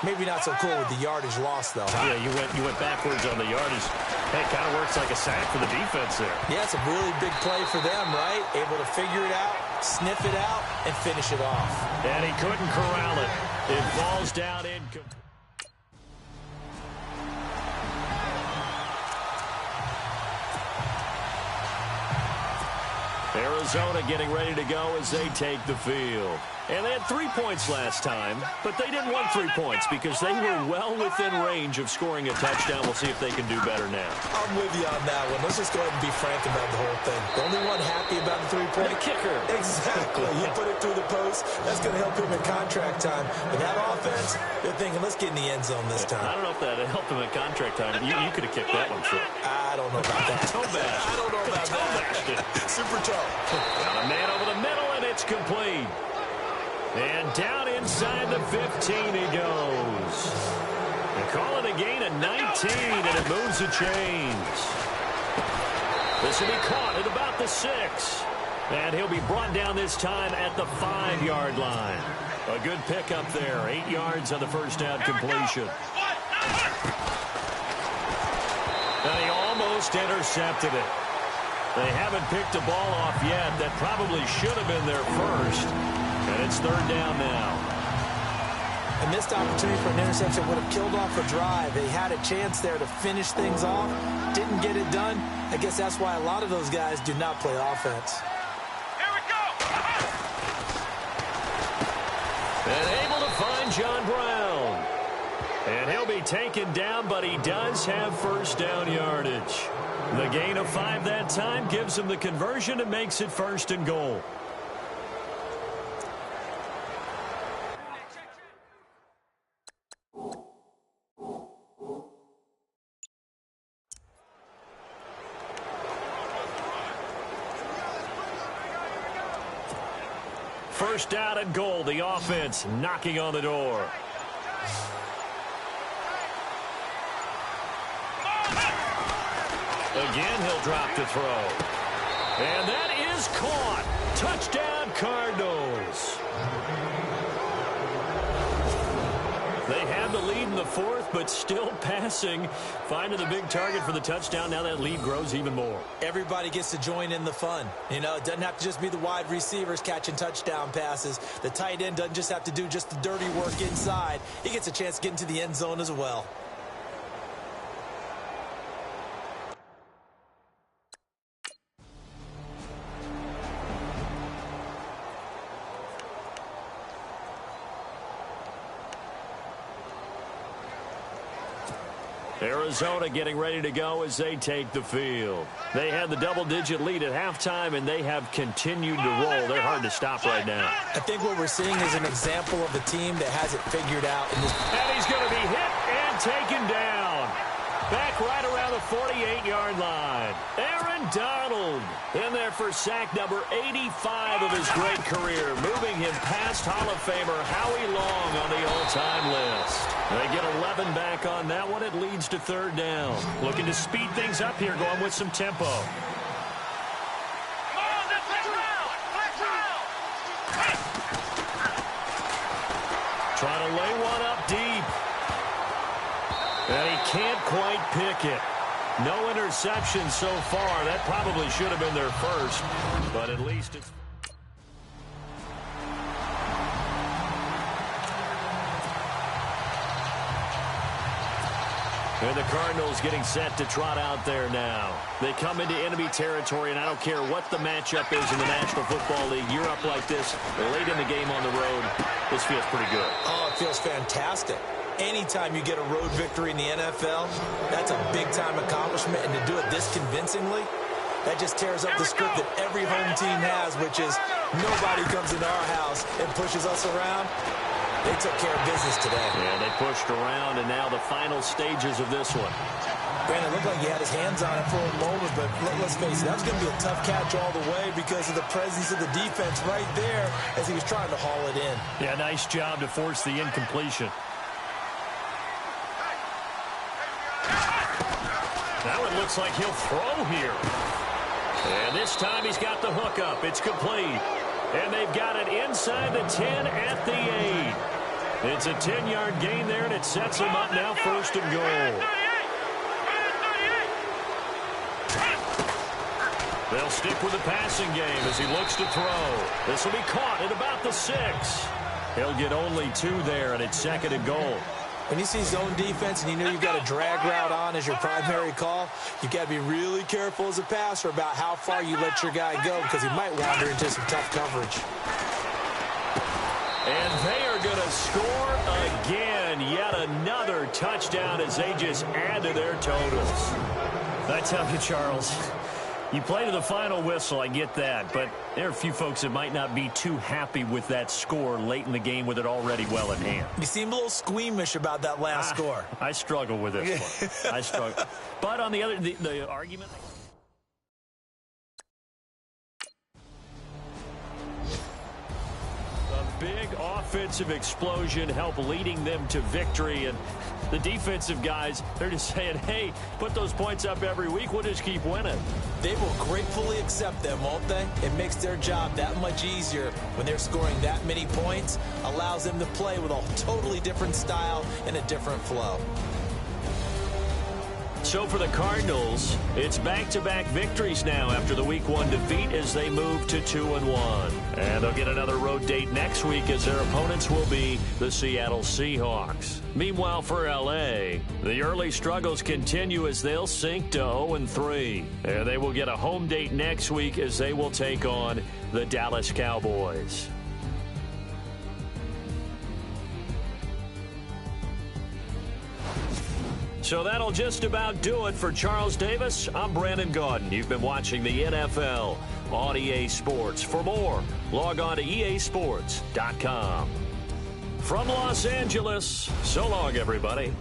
E: Maybe not so cool with the yardage loss, though.
D: Yeah, you went backwards on the yardage. Hey, it kind of works like a sack for the defense there.
E: Yeah, it's a really big play for them, right? Able to figure it out, sniff it out, and finish it off.
D: And he couldn't corral it. It falls down incomplete. Arizona getting ready to go as they take the field. And they had 3 points last time, but they didn't want 3 points because they were well within range of scoring a touchdown. We'll see if they can do better now.
E: I'm with you on that one. Let's just go ahead and be frank about the whole thing. The only one happy about the 3-point?
D: The kicker.
E: Exactly. You put it through the post. That's going to help him in contract time. But that offense, they're thinking, let's get in the end zone this time.
D: I don't know if that helped him in contract time. You could have kicked that one short.
E: I don't know about that.
D: Toe bash.
E: I don't know about that. Super toe.
D: Got a man over the middle, and it's complete. And down inside the 15 he goes. They call it a gain of 19, and it moves the chains. This will be caught at about the 6. And he'll be brought down this time at the 5-yard line. A good pickup there. 8 yards on the first down completion. And he almost intercepted it. They haven't picked a ball off yet. That probably should have been their first. And it's 3rd down now.
E: A missed opportunity for an interception would have killed off a drive. They had a chance there to finish things off. Didn't get it done. I guess that's why a lot of those guys do not play offense.
B: Here we go.
D: And able to find John Brown. And he'll be taken down, but he does have first down yardage. The gain of 5 that time gives him the conversion and makes it 1st and goal. First down and goal. The offense knocking on the door. Again, he'll drop to throw. And that is caught. Touchdown, Cardinals. They had the lead in the 4th, but still passing. Finding the big target for the touchdown. Now that lead grows even more.
E: Everybody gets to join in the fun. You know, it doesn't have to just be the wide receivers catching touchdown passes. The tight end doesn't just have to do just the dirty work inside. He gets a chance to get into the end zone as well.
D: Arizona getting ready to go as they take the field. They had the double-digit lead at halftime, and they have continued to roll. They're hard to stop right now.
E: I think what we're seeing is an example of a team that has it figured out.
D: And he's going to be hit and taken down. Back right around the 48-yard line. Aaron Donald in there for sack number 85 of his great career, moving him past Hall of Famer Howie Long on the all-time list. They get 11 back on that one. It leads to 3rd down. Looking to speed things up here, going with some tempo. Trying to lay one up deep. And he can't quite pick it. No interception so far. That probably should have been their first, but at least it's... And the Cardinals getting set to trot out there now. They come into enemy territory, and I don't care what the matchup is in the National Football League. You're up like this late in the game on the road. This feels pretty good.
E: Oh, it feels fantastic. Anytime you get a road victory in the NFL, that's a big-time accomplishment, and to do it this convincingly, that just tears up the script that every home team has, which is nobody comes into our house and pushes us around. They took care of business today.
D: Yeah, they pushed around, and now the final stages of this one.
E: Brandon, it looked like he had his hands on it for a moment, but let's face it, that's going to be a tough catch all the way because of the presence of the defense right there as he was trying to haul it in.
D: Yeah, nice job to force the incompletion. Now it looks like he'll throw here. And this time he's got the hook up. It's complete. And they've got it inside the 10 at the 8. It's a 10-yard gain there, and it sets him up now 1st and goal. They'll stick with the passing game as he looks to throw. This will be caught at about the 6. He'll get only 2 there, and it's 2nd and goal.
E: When you see zone defense and you know you've got a drag route on as your primary call, you've got to be really careful as a passer about how far you let your guy go because he might wander into some tough coverage.
D: And they are going to score again. Yet another touchdown as they just add to their totals. I tell you, Charles, you play to the final whistle, I get that, but there are a few folks that might not be too happy with that score late in the game with it already well in hand.
E: You seem a little squeamish about that last score.
D: I struggle with this one. I struggle. But on the other, the argument... big offensive explosion help leading them to victory. And the defensive guys, they're just saying, hey, put those points up every week. We'll just keep winning.
E: They will gratefully accept them, won't they? It makes their job that much easier when they're scoring that many points. Allows them to play with a totally different style and a different flow.
D: So for the Cardinals, it's back-to-back victories now after the Week 1 defeat as they move to 2-1. And they'll get another road date next week as their opponents will be the Seattle Seahawks. Meanwhile, for L.A., the early struggles continue as they'll sink to 0-3. And they will get a home date next week as they will take on the Dallas Cowboys. So that'll just about do it for Charles Davis. I'm Brandon Gaudin. You've been watching the NFL on EA Sports. For more, log on to easports.com. From Los Angeles, so long, everybody.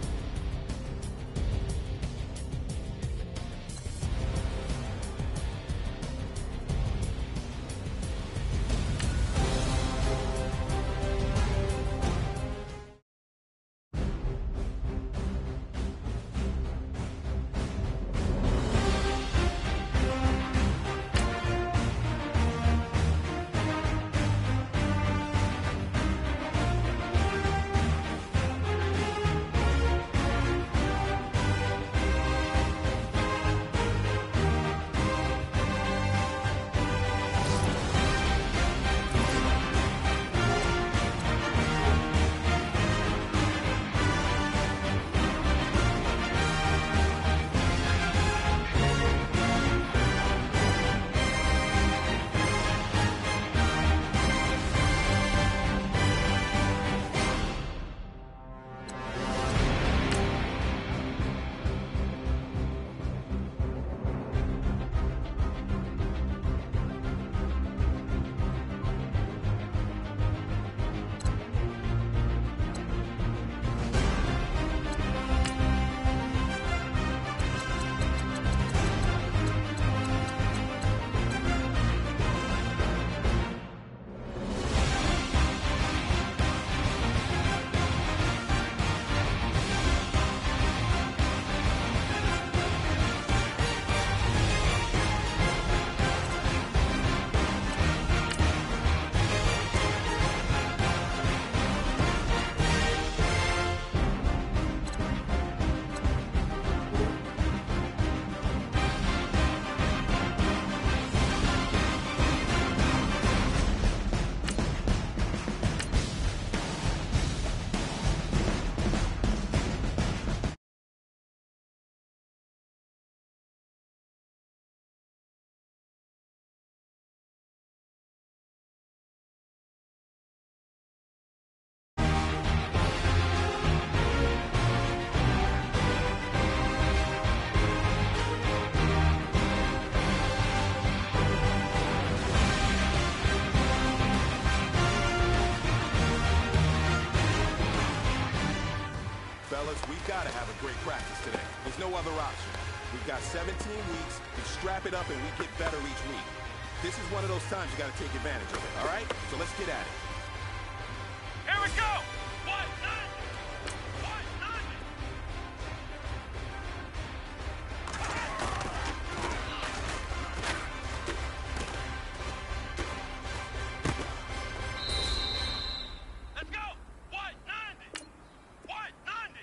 F: We've got to have a great practice today. There's no other option. We've got 17 weeks. We strap it up and we get better each week. This is one of those times you got to take advantage of it, all right? So let's get at it.
B: Here we go! 1-9! 1-9! Let's go! 1-9! 1-9!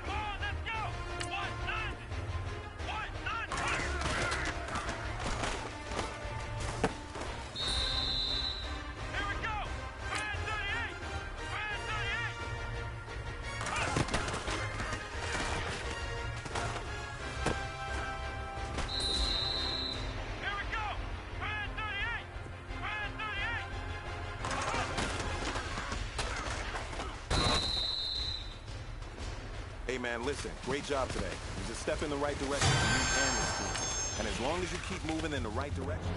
B: Come on, let's go! 1-9! 1-9! Here we go! 38! 38! Here we go! 38! 38!
F: Hey, man, listen. Great job today. It's a step in the right direction for you and this team. And as long as you keep moving in the right direction...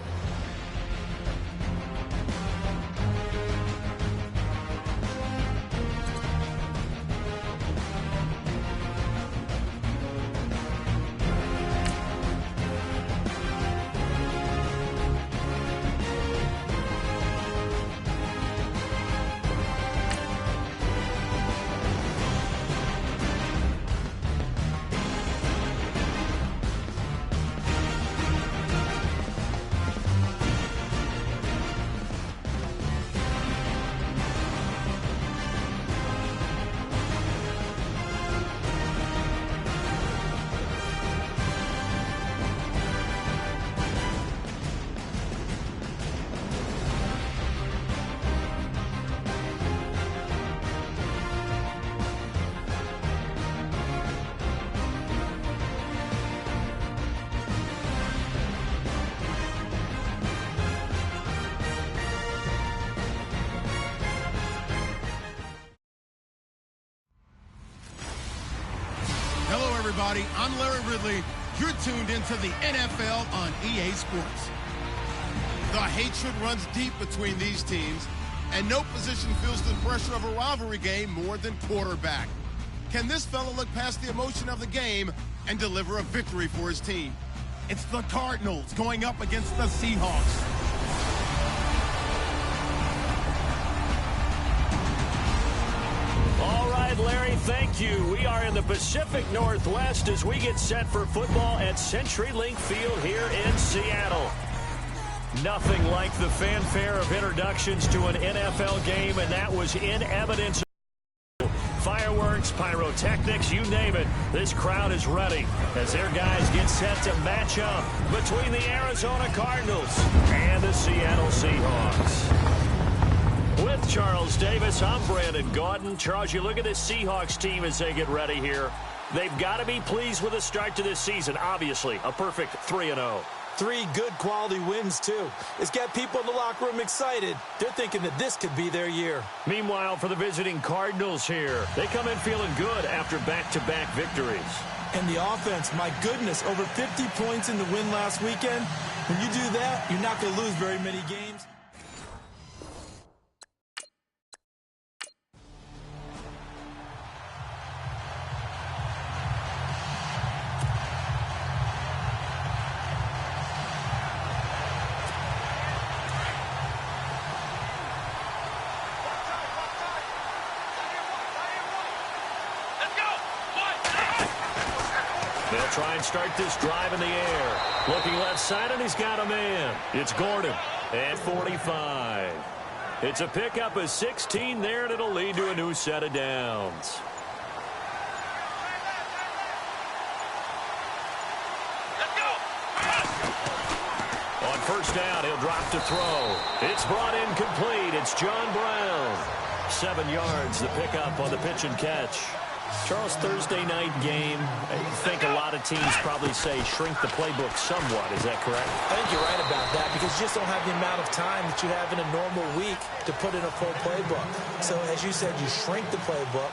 C: everybody. I'm Larry Ridley. You're tuned into the NFL on EA Sports. The hatred runs deep between these teams, and no position feels the pressure of a rivalry game more than quarterback. Can this fella look past the emotion of the game and deliver a victory for his team? It's the Cardinals going up against the Seahawks.
D: All right, Larry, thank you. We are in the Pacific Northwest as we get set for football at CenturyLink Field here in Seattle. Nothing like the fanfare of introductions to an NFL game, and that was in evidence. Fireworks, pyrotechnics, you name it. This crowd is ready as their guys get set to match up between the Arizona Cardinals and the Seattle Seahawks. With Charles Davis, I'm Brandon Gaudin. Charles, you look at this Seahawks team as they get ready here. They've got to be pleased with the start to this season. Obviously, a perfect 3-0.
E: 3 good quality wins, too. It's got people in the locker room excited. They're thinking that this could be their year.
D: Meanwhile, for the visiting Cardinals here, they come in feeling good after back-to-back victories.
E: And the offense, my goodness, over 50 points in the win last weekend. When you do that, you're not going to lose very many games.
D: They'll try and start this drive in the air. Looking left side, and he's got a man. It's Gordon at 45. It's a pickup of 16 there, and it'll lead to a new set of downs. On first down, he'll drop to throw. It's brought in complete. It's John Brown. 7 yards, the pickup on the pitch and catch. Charles, Thursday night game, I think a lot of teams probably say shrink the playbook somewhat. Is that correct?
E: I think you're right about that because you just don't have the amount of time that you have in a normal week to put in a full playbook. So, as you said, you shrink the playbook,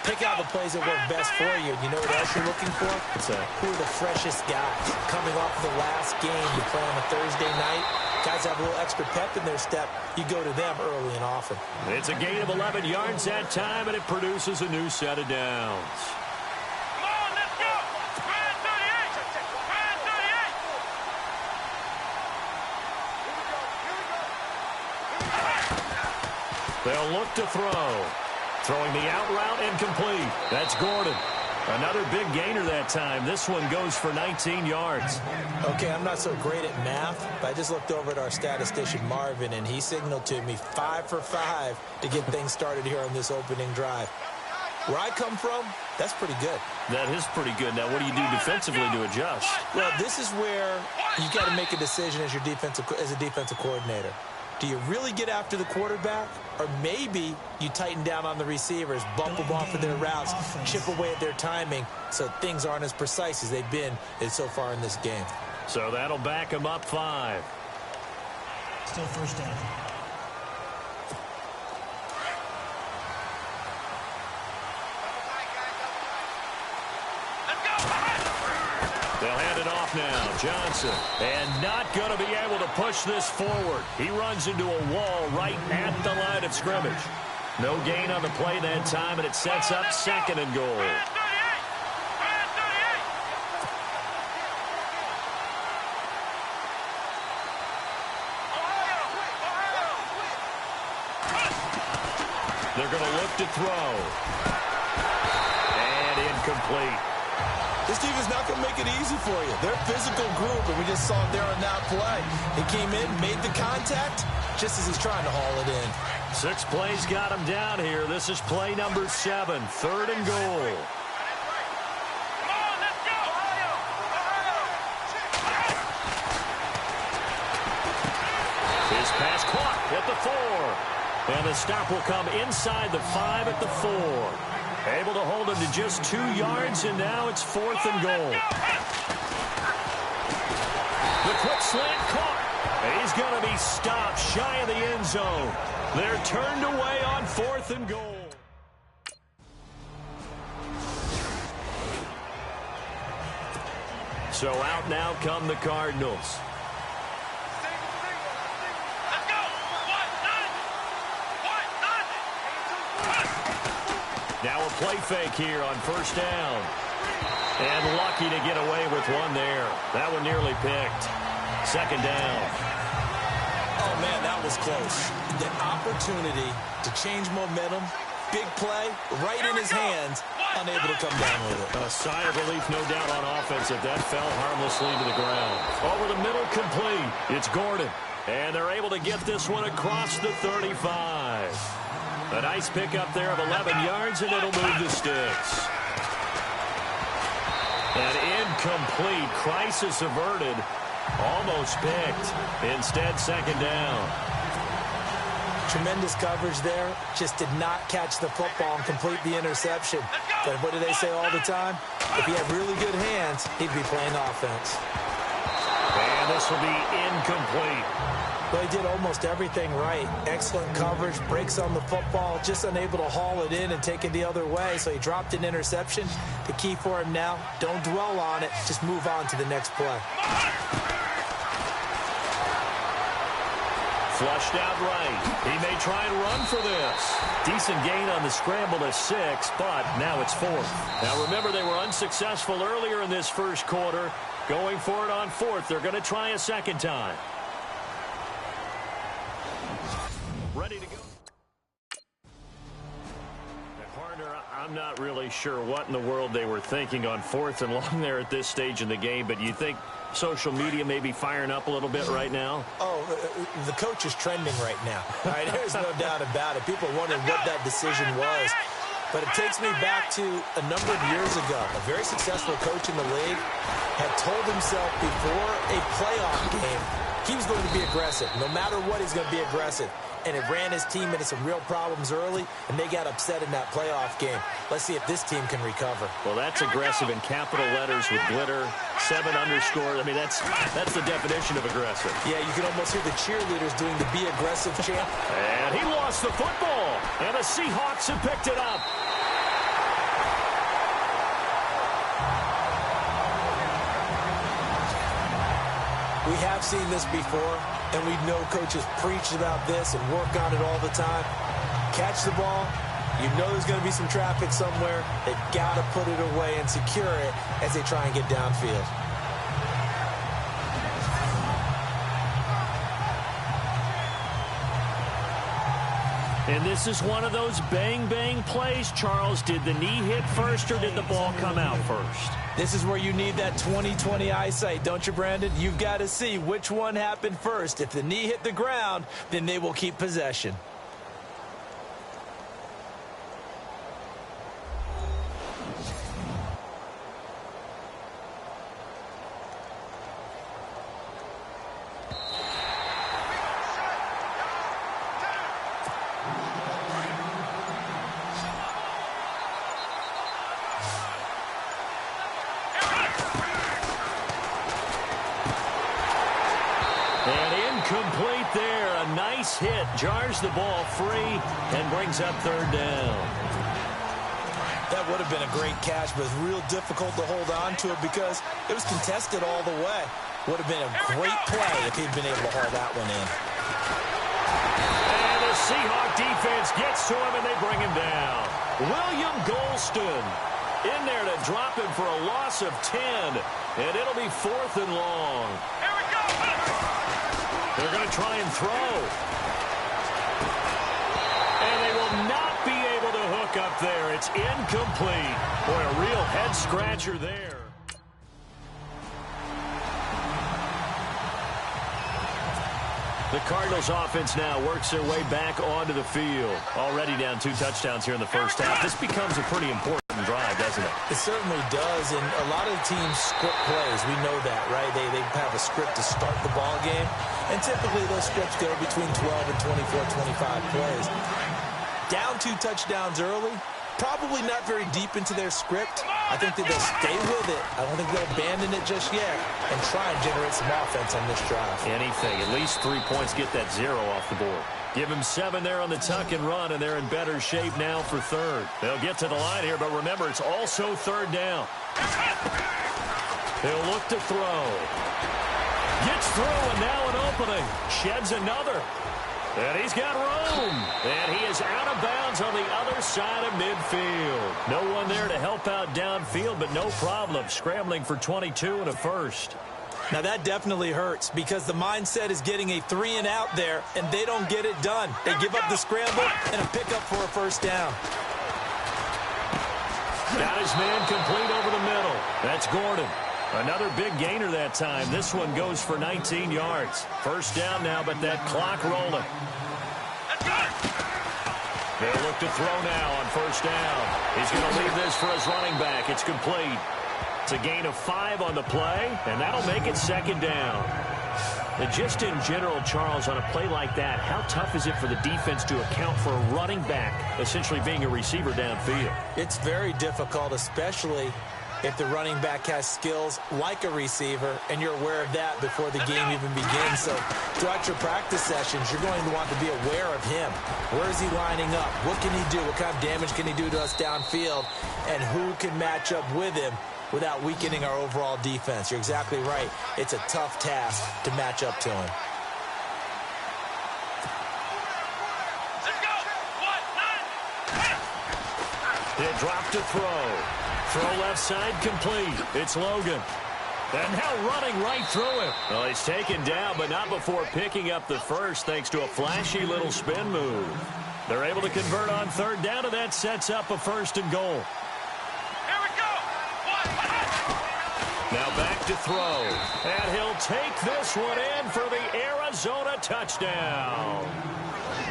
E: pick out the plays that work best for you. You know what else you're looking for? Who are the freshest guys? Coming off the last game, you play on a Thursday night. Guys have a little extra pep in their step. You go to them early and often.
D: It's a gain of 11 yards that time, and it produces a new set of downs.
B: Come on, let's go! Ryan 38! Ryan 38!
D: They'll look to throw. Throwing the out route incomplete. That's Gordon. Another big gainer that time. This one goes for 19 yards.
E: Okay, I'm not so great at math, but I just looked over at our statistician, Marvin, and he signaled to me 5 for 5 to get things started here on this opening drive. Where I come from, that's pretty good.
D: That is pretty good. Now, what do you do defensively to adjust?
E: Well, this is where you got to make a decision as a defensive coordinator. Do you really get after the quarterback? Or maybe you tighten down on the receivers, bump them off of their routes, chip away at their timing so things aren't as precise as they've been so far in this game.
D: So that'll back them up 5.
G: Still first down.
D: They'll hand it off now. Johnson. And not going to be able to push this forward. He runs into a wall right at the line of scrimmage. No gain on the play that time, and it sets up 2nd and goal. They're going to look to throw. And incomplete.
E: This team is not going to make it easy for you. They're a physical group, and we just saw it there on that play. He came in, made the contact, just as he's trying to haul it in.
D: 6 plays got him down here. This is play number 7, 3rd and goal. His pass caught at the 4. And the stop will come inside the 5 at the 4. Able to hold him to just 2 yards, and now it's 4th and goal. The quick slant caught. He's going to be stopped shy of the end zone. They're turned away on 4th and goal. So out now come the Cardinals.
B: Let's go.
D: Now a play fake here on first down. And lucky to get away with one there. That one nearly picked. Second down.
E: Oh, man, that was close. The opportunity to change momentum, big play, right in his hands, unable to come down with it.
D: A sigh of relief, no doubt, on offense if that fell harmlessly to the ground. Over the middle, complete. It's Gordon. And they're able to get this one across the 35. A nice pickup there of 11 yards, and it'll move the sticks. An incomplete. Crisis averted. Almost picked. Instead, second down.
E: Tremendous coverage there. Just did not catch the football and complete the interception. But what do they say all the time? If he had really good hands, he'd be playing offense.
D: And this will be incomplete.
E: Well, he did almost everything right. Excellent coverage, breaks on the football, just unable to haul it in and take it the other way. So he dropped an interception. The key for him now, don't dwell on it. Just move on to the next play.
D: Flushed out right. He may try and run for this. Decent gain on the scramble to 6, but now it's 4th. Now remember, they were unsuccessful earlier in this first quarter. Going for it on 4th. They're going to try a second time. Ready to go. Partner, I'm not really sure what in the world they were thinking on 4th and long there at this stage in the game, but you think social media may be firing up a little bit right now?
E: Oh, the coach is trending right now. All right, there's no doubt about it. People are wondering what that decision was. But it takes me back to a number of years ago. A very successful coach in the league had told himself before a playoff game he was going to be aggressive. No matter what, he's going to be aggressive. And it ran his team into some real problems early, and they got upset in that playoff game. Let's see if this team can recover.
D: Well, that's aggressive in capital letters with glitter, 7 underscores. I mean, that's the definition of aggressive.
E: Yeah, you can almost hear the cheerleaders doing the be aggressive chant.
D: And he lost the football, and the Seahawks have picked it up.
E: We have seen this before, and we know coaches preach about this and work on it all the time. Catch the ball. You know there's going to be some traffic somewhere. They've got to put it away and secure it as they try and get downfield.
D: And this is one of those bang-bang plays, Charles. Did the knee hit first or did the ball come out first?
E: This is where you need that 20/20 eyesight, don't you, Brandon? You've got to see which one happened first. If the knee hit the ground, then they will keep possession.
D: Complete there. A nice hit. Jars the ball free and brings up 3rd down.
E: That would have been a great catch, but it's real difficult to hold on to it because it was contested all the way. Would have been a great play if he'd been able to haul that one in.
D: And the Seahawk defense gets to him, and they bring him down. William Golston in there to drop him for a loss of 10, and it'll be 4th and long.
B: Here we go.
D: They're going to try and throw. And they will not be able to hook up there. It's incomplete. Boy, a real head-scratcher there. The Cardinals offense now works their way back onto the field. Already down 2 touchdowns here in the first half. This becomes a pretty important drive, doesn't it?
E: It certainly does, and a lot of teams script plays. We know that, right? They have a script to start the ball game, and typically those scripts go between 12 and 24, 25 plays. Down 2 touchdowns early, probably not very deep into their script. I think that they'll stay with it. I don't think they'll abandon it just yet and try and generate some offense on this drive.
D: Anything. At least 3 points. Get that 0 off the board. Give him 7 there on the tuck and run, and they're in better shape now for 3rd. They'll get to the line here, but remember, it's also 3rd down. He'll look to throw. Gets through, and now an opening. Sheds another. And he's got room. And he is out of bounds on the other side of midfield. No one there to help out downfield, but no problem. Scrambling for 22 and a first.
E: Now that definitely hurts because the mindset is getting a 3-and-out there, and they don't get it done. They give up the scramble and a pickup for a first down.
D: Got his man complete over the middle. That's Gordon. Another big gainer that time. This one goes for 19 yards. First down now, but that clock rolling. They'll look to throw now on first down. He's going to leave this for his running back. It's complete. It's a gain of 5 on the play, and that'll make it second down. And just in general, Charles, on a play like that, how tough is it for the defense to account for a running back essentially being a receiver downfield?
E: It's very difficult, especially if the running back has skills like a receiver, and you're aware of that before the game even begins. So throughout your practice sessions, you're going to want to be aware of him. Where is he lining up? What can he do? What kind of damage can he do to us downfield? And who can match up with him without weakening our overall defense? You're exactly right. It's a tough task to match up to him.
D: He'll drop to throw. Throw left side complete. It's Logan. And now running right through him. Well, he's taken down, but not before picking up the first thanks to a flashy little spin move. They're able to convert on third down, and that sets up a first and goal.
B: Here we go.
D: Now back to throw. And he'll take this one in for the Arizona touchdown.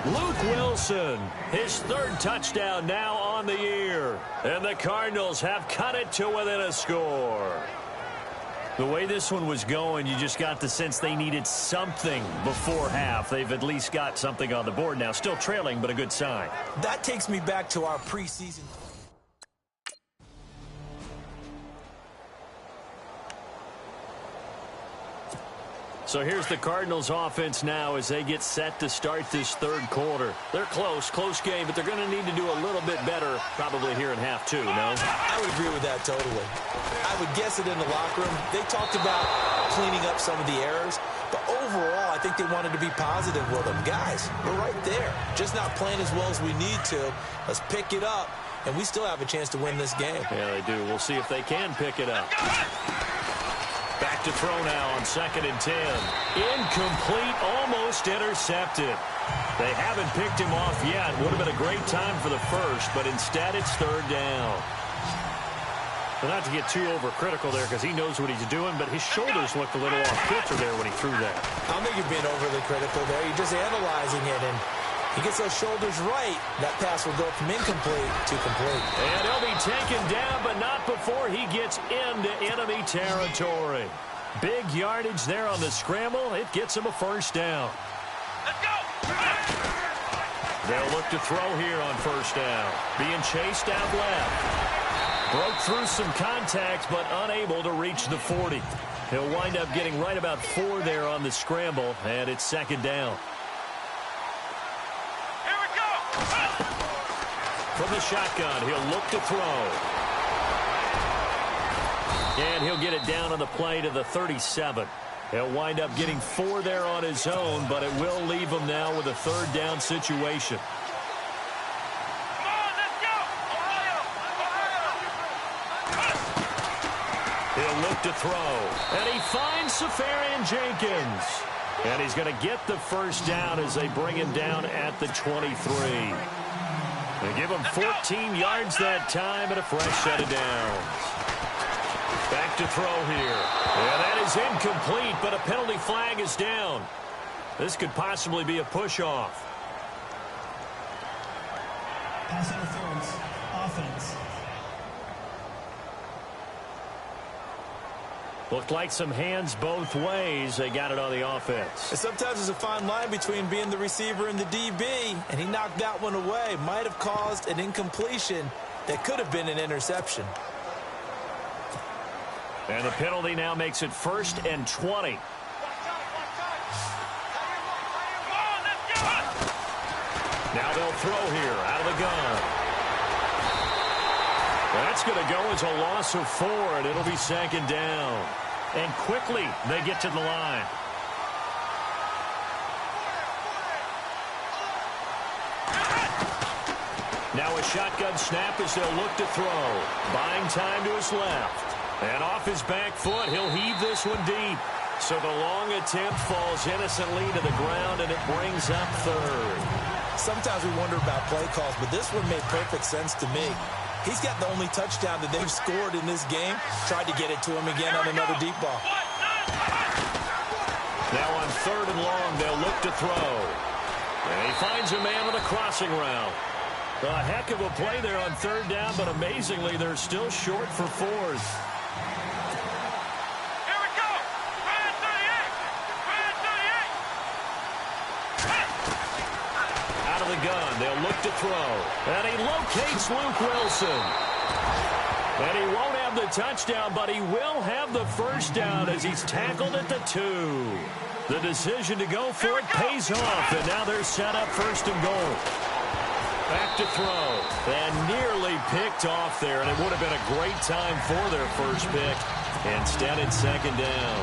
D: Luke Wilson, his third touchdown now on the year. And the Cardinals have cut it to within a score. The way this one was going, you just got the sense they needed something before half. They've at least got something on the board now. Still trailing, but a good sign.
E: That takes me back to our preseason.
D: So here's the Cardinals offense now as they get set to start this third quarter. They're close game, but they're going to need to do a little bit better probably here in half two, no?
E: I would agree with that totally. I would guess it in the locker room. They talked about cleaning up some of the errors, but overall I think they wanted to be positive with them. Guys, we're right there. Just not playing as well as we need to. Let's pick it up, and we still have a chance to win this game.
D: Yeah, they do. We'll see if they can pick it up. Back to throw now on 2nd and 10. Incomplete, almost intercepted. They haven't picked him off yet. Would have been a great time for the first, but instead it's third down. Well, not to get too overcritical there because he knows what he's doing, but his shoulders looked a little off kilter there when he threw that.
E: I don't think you're being overly critical there. You're just analyzing it, and he gets those shoulders right. That pass will go from incomplete to complete.
D: And he'll be taken down, but not before he gets into enemy territory. Big yardage there on the scramble. It gets him a first down.
B: Let's go.
D: They'll look to throw here on first down. Being chased out left. Broke through some contacts, but unable to reach the 40. He'll wind up getting right about 4 there on the scramble, and it's second down. From the shotgun, he'll look to throw. And he'll get it down on the play to the 37. He'll wind up getting 4 there on his own, but it will leave him now with a third down situation.
B: Come on, let's go.
D: He'll look to throw. And he finds Safarian Jenkins. And he's going to get the first down as they bring him down at the 23. They give him 14 yards that time and a fresh set of downs. Back to throw here. And that is incomplete, but a penalty flag is down. This could possibly be a push-off.
G: Pass interference. Offense.
D: Looked like some hands both ways. They got it on the offense.
E: And sometimes there's a fine line between being the receiver and the DB, and he knocked that one away. Might have caused an incompletion that could have been an interception.
D: And the penalty now makes it 1st and 20. Now they'll throw here out of the gun. That's going to go as a loss of 4, and it'll be second down. And quickly, they get to the line. Now a shotgun snap as they'll look to throw. Buying time to his left. And off his back foot, he'll heave this one deep. So the long attempt falls innocently to the ground, and it brings up third.
E: Sometimes we wonder about play calls, but this one made perfect sense to me. He's got the only touchdown that they've scored in this game. Tried to get it to him again on another deep ball.
D: Now on third and long, they'll look to throw. And he finds a man on the crossing route. A heck of a play there on third down, but amazingly, they're still short for fourth.
B: Here we go. Man 38.
D: Out of the gun, they'll look to throw. And he locates Luke Wilson. And he won't have the touchdown, but he will have the first down as he's tackled at the 2. The decision to go for it pays off, and now they're set up first and goal. Back to throw. And nearly picked off there, and it would have been a great time for their first pick. Instead, it's second down.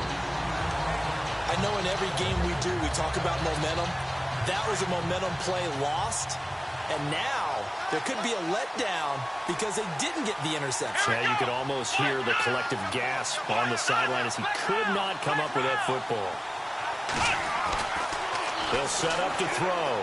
E: I know in every game we do, we talk about momentum. That was a momentum play lost. And now there could be a letdown because they didn't get the interception.
D: Yeah, you could almost hear the collective gasp on the sideline as he could not come up with that football. They'll set up to throw.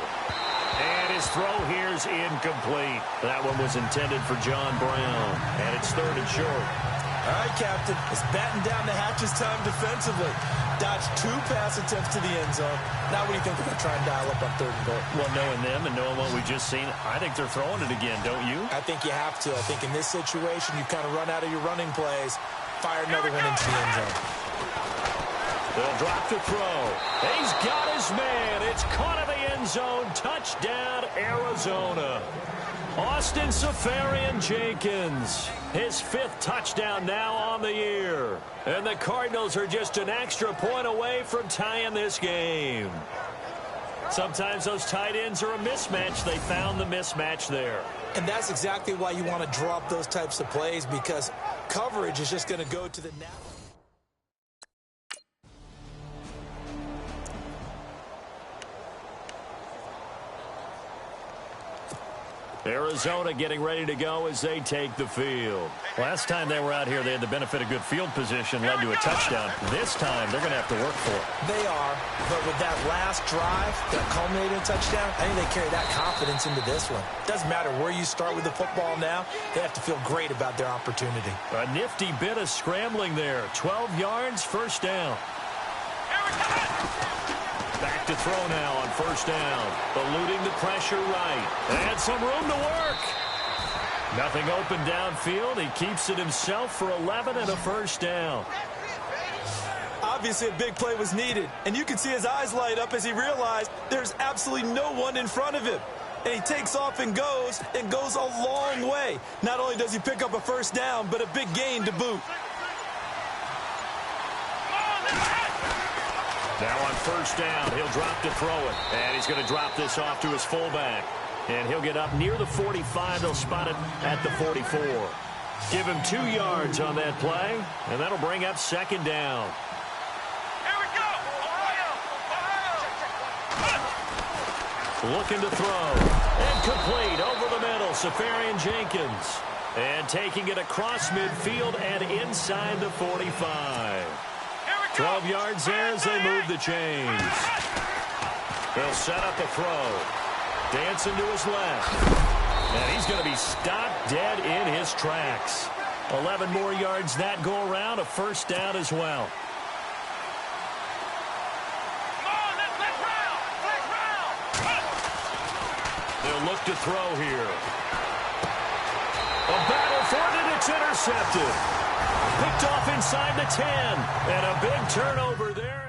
D: And his throw here's incomplete. That one was intended for John Brown. And it's third and short.
E: All right, Captain. It's batten down the hatches time defensively. Dodged 2 pass attempts to the end zone. Now what do you think they're going to try and dial up on third and goal?
D: Well, knowing them and knowing what we just seen, I think they're throwing it again, don't you?
E: I think you have to. I think in this situation, you kind of run out of your running plays, fire another one into the end zone.
D: They'll drop to throw. He's got his man. It's caught in the end zone. Touchdown, Arizona. Austin Seferian-Jenkins, his 5th touchdown now on the year. And the Cardinals are just an extra point away from tying this game. Sometimes those tight ends are a mismatch. They found the mismatch there.
E: And that's exactly why you want to draw up those types of plays, because coverage is just going to go to the net.
D: Arizona getting ready to go as they take the field. Last time they were out here, they had the benefit of good field position, led to a touchdown. This time, they're going to have to work for it.
E: They are, but with that last drive that culminated in a touchdown, I think they carry that confidence into this one. Doesn't matter where you start with the football now, they have to feel great about their opportunity.
D: A nifty bit of scrambling there. 12 yards, first down. Back to throw now on first down. Eluding the pressure right. And some room to work. Nothing open downfield. He keeps it himself for 11 and a first down.
E: Obviously, a big play was needed. And you can see his eyes light up as he realized there's absolutely no one in front of him. And he takes off and goes a long way. Not only does he pick up a first down, but a big gain to boot.
D: Now on first down, he'll drop to throw it. And he's going to drop this off to his fullback. And he'll get up near the 45. They'll spot it at the 44. Give him 2 yards on that play, and that'll bring up second down.
B: Here we go.
D: Looking to throw. And complete over the middle. Seferian-Jenkins. And taking it across midfield and inside the 45. 12 yards there as they move the chains. They'll set up a throw. Dancing to his left. And he's going to be stopped dead in his tracks. 11 more yards that go around, a first down as well. They'll look to throw here. A battle for it, and it's intercepted. Picked off inside the 10. And a big turnover there.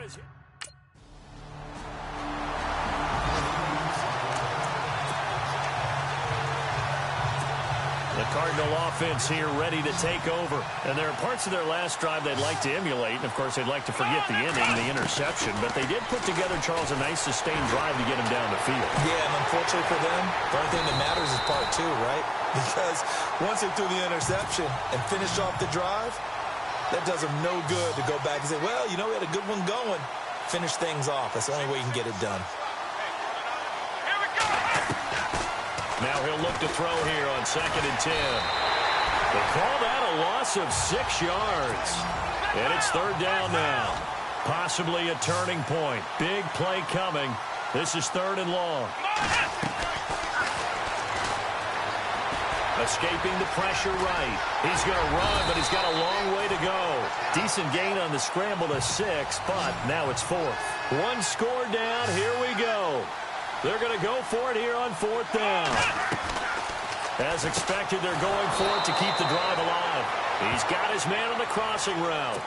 D: The Cardinal offense here ready to take over. And there are parts of their last drive they'd like to emulate. And, of course, they'd like to forget the ending, the interception. But they did put together, Charles, a nice sustained drive to get him down the field.
E: Yeah, and unfortunately for them, the only thing that matters is part two, right? Because once they threw the interception and finished off the drive, that does them no good to go back and say, well, you know, we had a good one going. Finish things off. That's the only way you can get it done.
D: Now he'll look to throw here on 2nd and 10. They call that a loss of 6 yards. And it's 3rd down now. Possibly a turning point. Big play coming. This is 3rd and long. Escaping the pressure right. He's going to run, but he's got a long way to go. Decent gain on the scramble to 6, but now it's 4th. 1 score down. Here we go. They're going to go for it here on 4th down. As expected, they're going for it to keep the drive alive. He's got his man on the crossing route.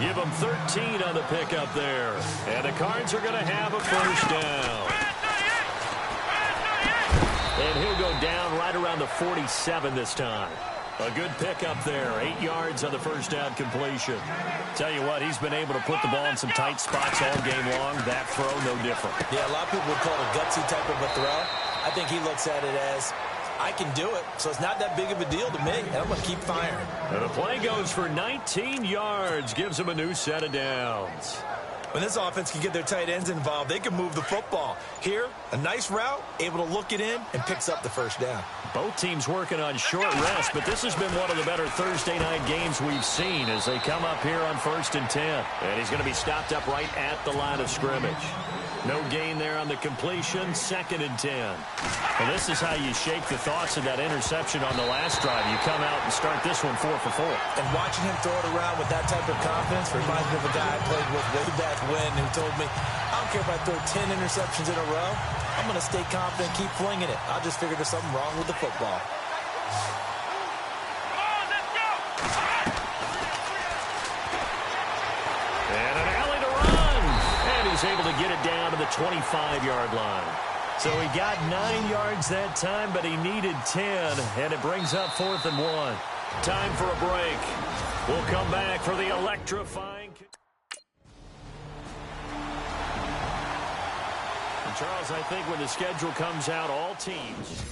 D: Give him 13 on the pickup there. And the Cards are going to have a 1st down. And he'll go down right around the 47 this time. A good pickup there. 8 yards on the 1st down completion. Tell you what, he's been able to put the ball in some tight spots all game long. That throw, no different.
E: Yeah, a lot of people would call it a gutsy type of a throw. I think he looks at it as, I can do it, so it's not that big of a deal to me, and I'm going to keep firing.
D: And the play goes for 19 yards. Gives him a new set of downs.
E: When this offense can get their tight ends involved, they can move the football. Here, a nice route, able to look it in, and picks up the 1st down.
D: Both teams working on short rest, but this has been one of the better Thursday night games we've seen as they come up here on 1st and 10. And he's going to be stopped up right at the line of scrimmage. No gain there on the completion, 2nd and 10. Well, this is how you shake the thoughts of that interception on the last drive. You come out and start this one 4 for 4.
E: And watching him throw it around with that type of confidence reminds me of a guy I played with way back when who told me, I don't care if I throw 10 interceptions in a row. I'm going to stay confident, keep flinging it. I just figured there's something wrong with the football.
D: And an alley to run. And he's able to get it down to the 25-yard line. So he got 9 yards that time, but he needed 10. And it brings up 4th and 1. Time for a break. We'll come back for the electrifying... Charles, I think when the schedule comes out, all teams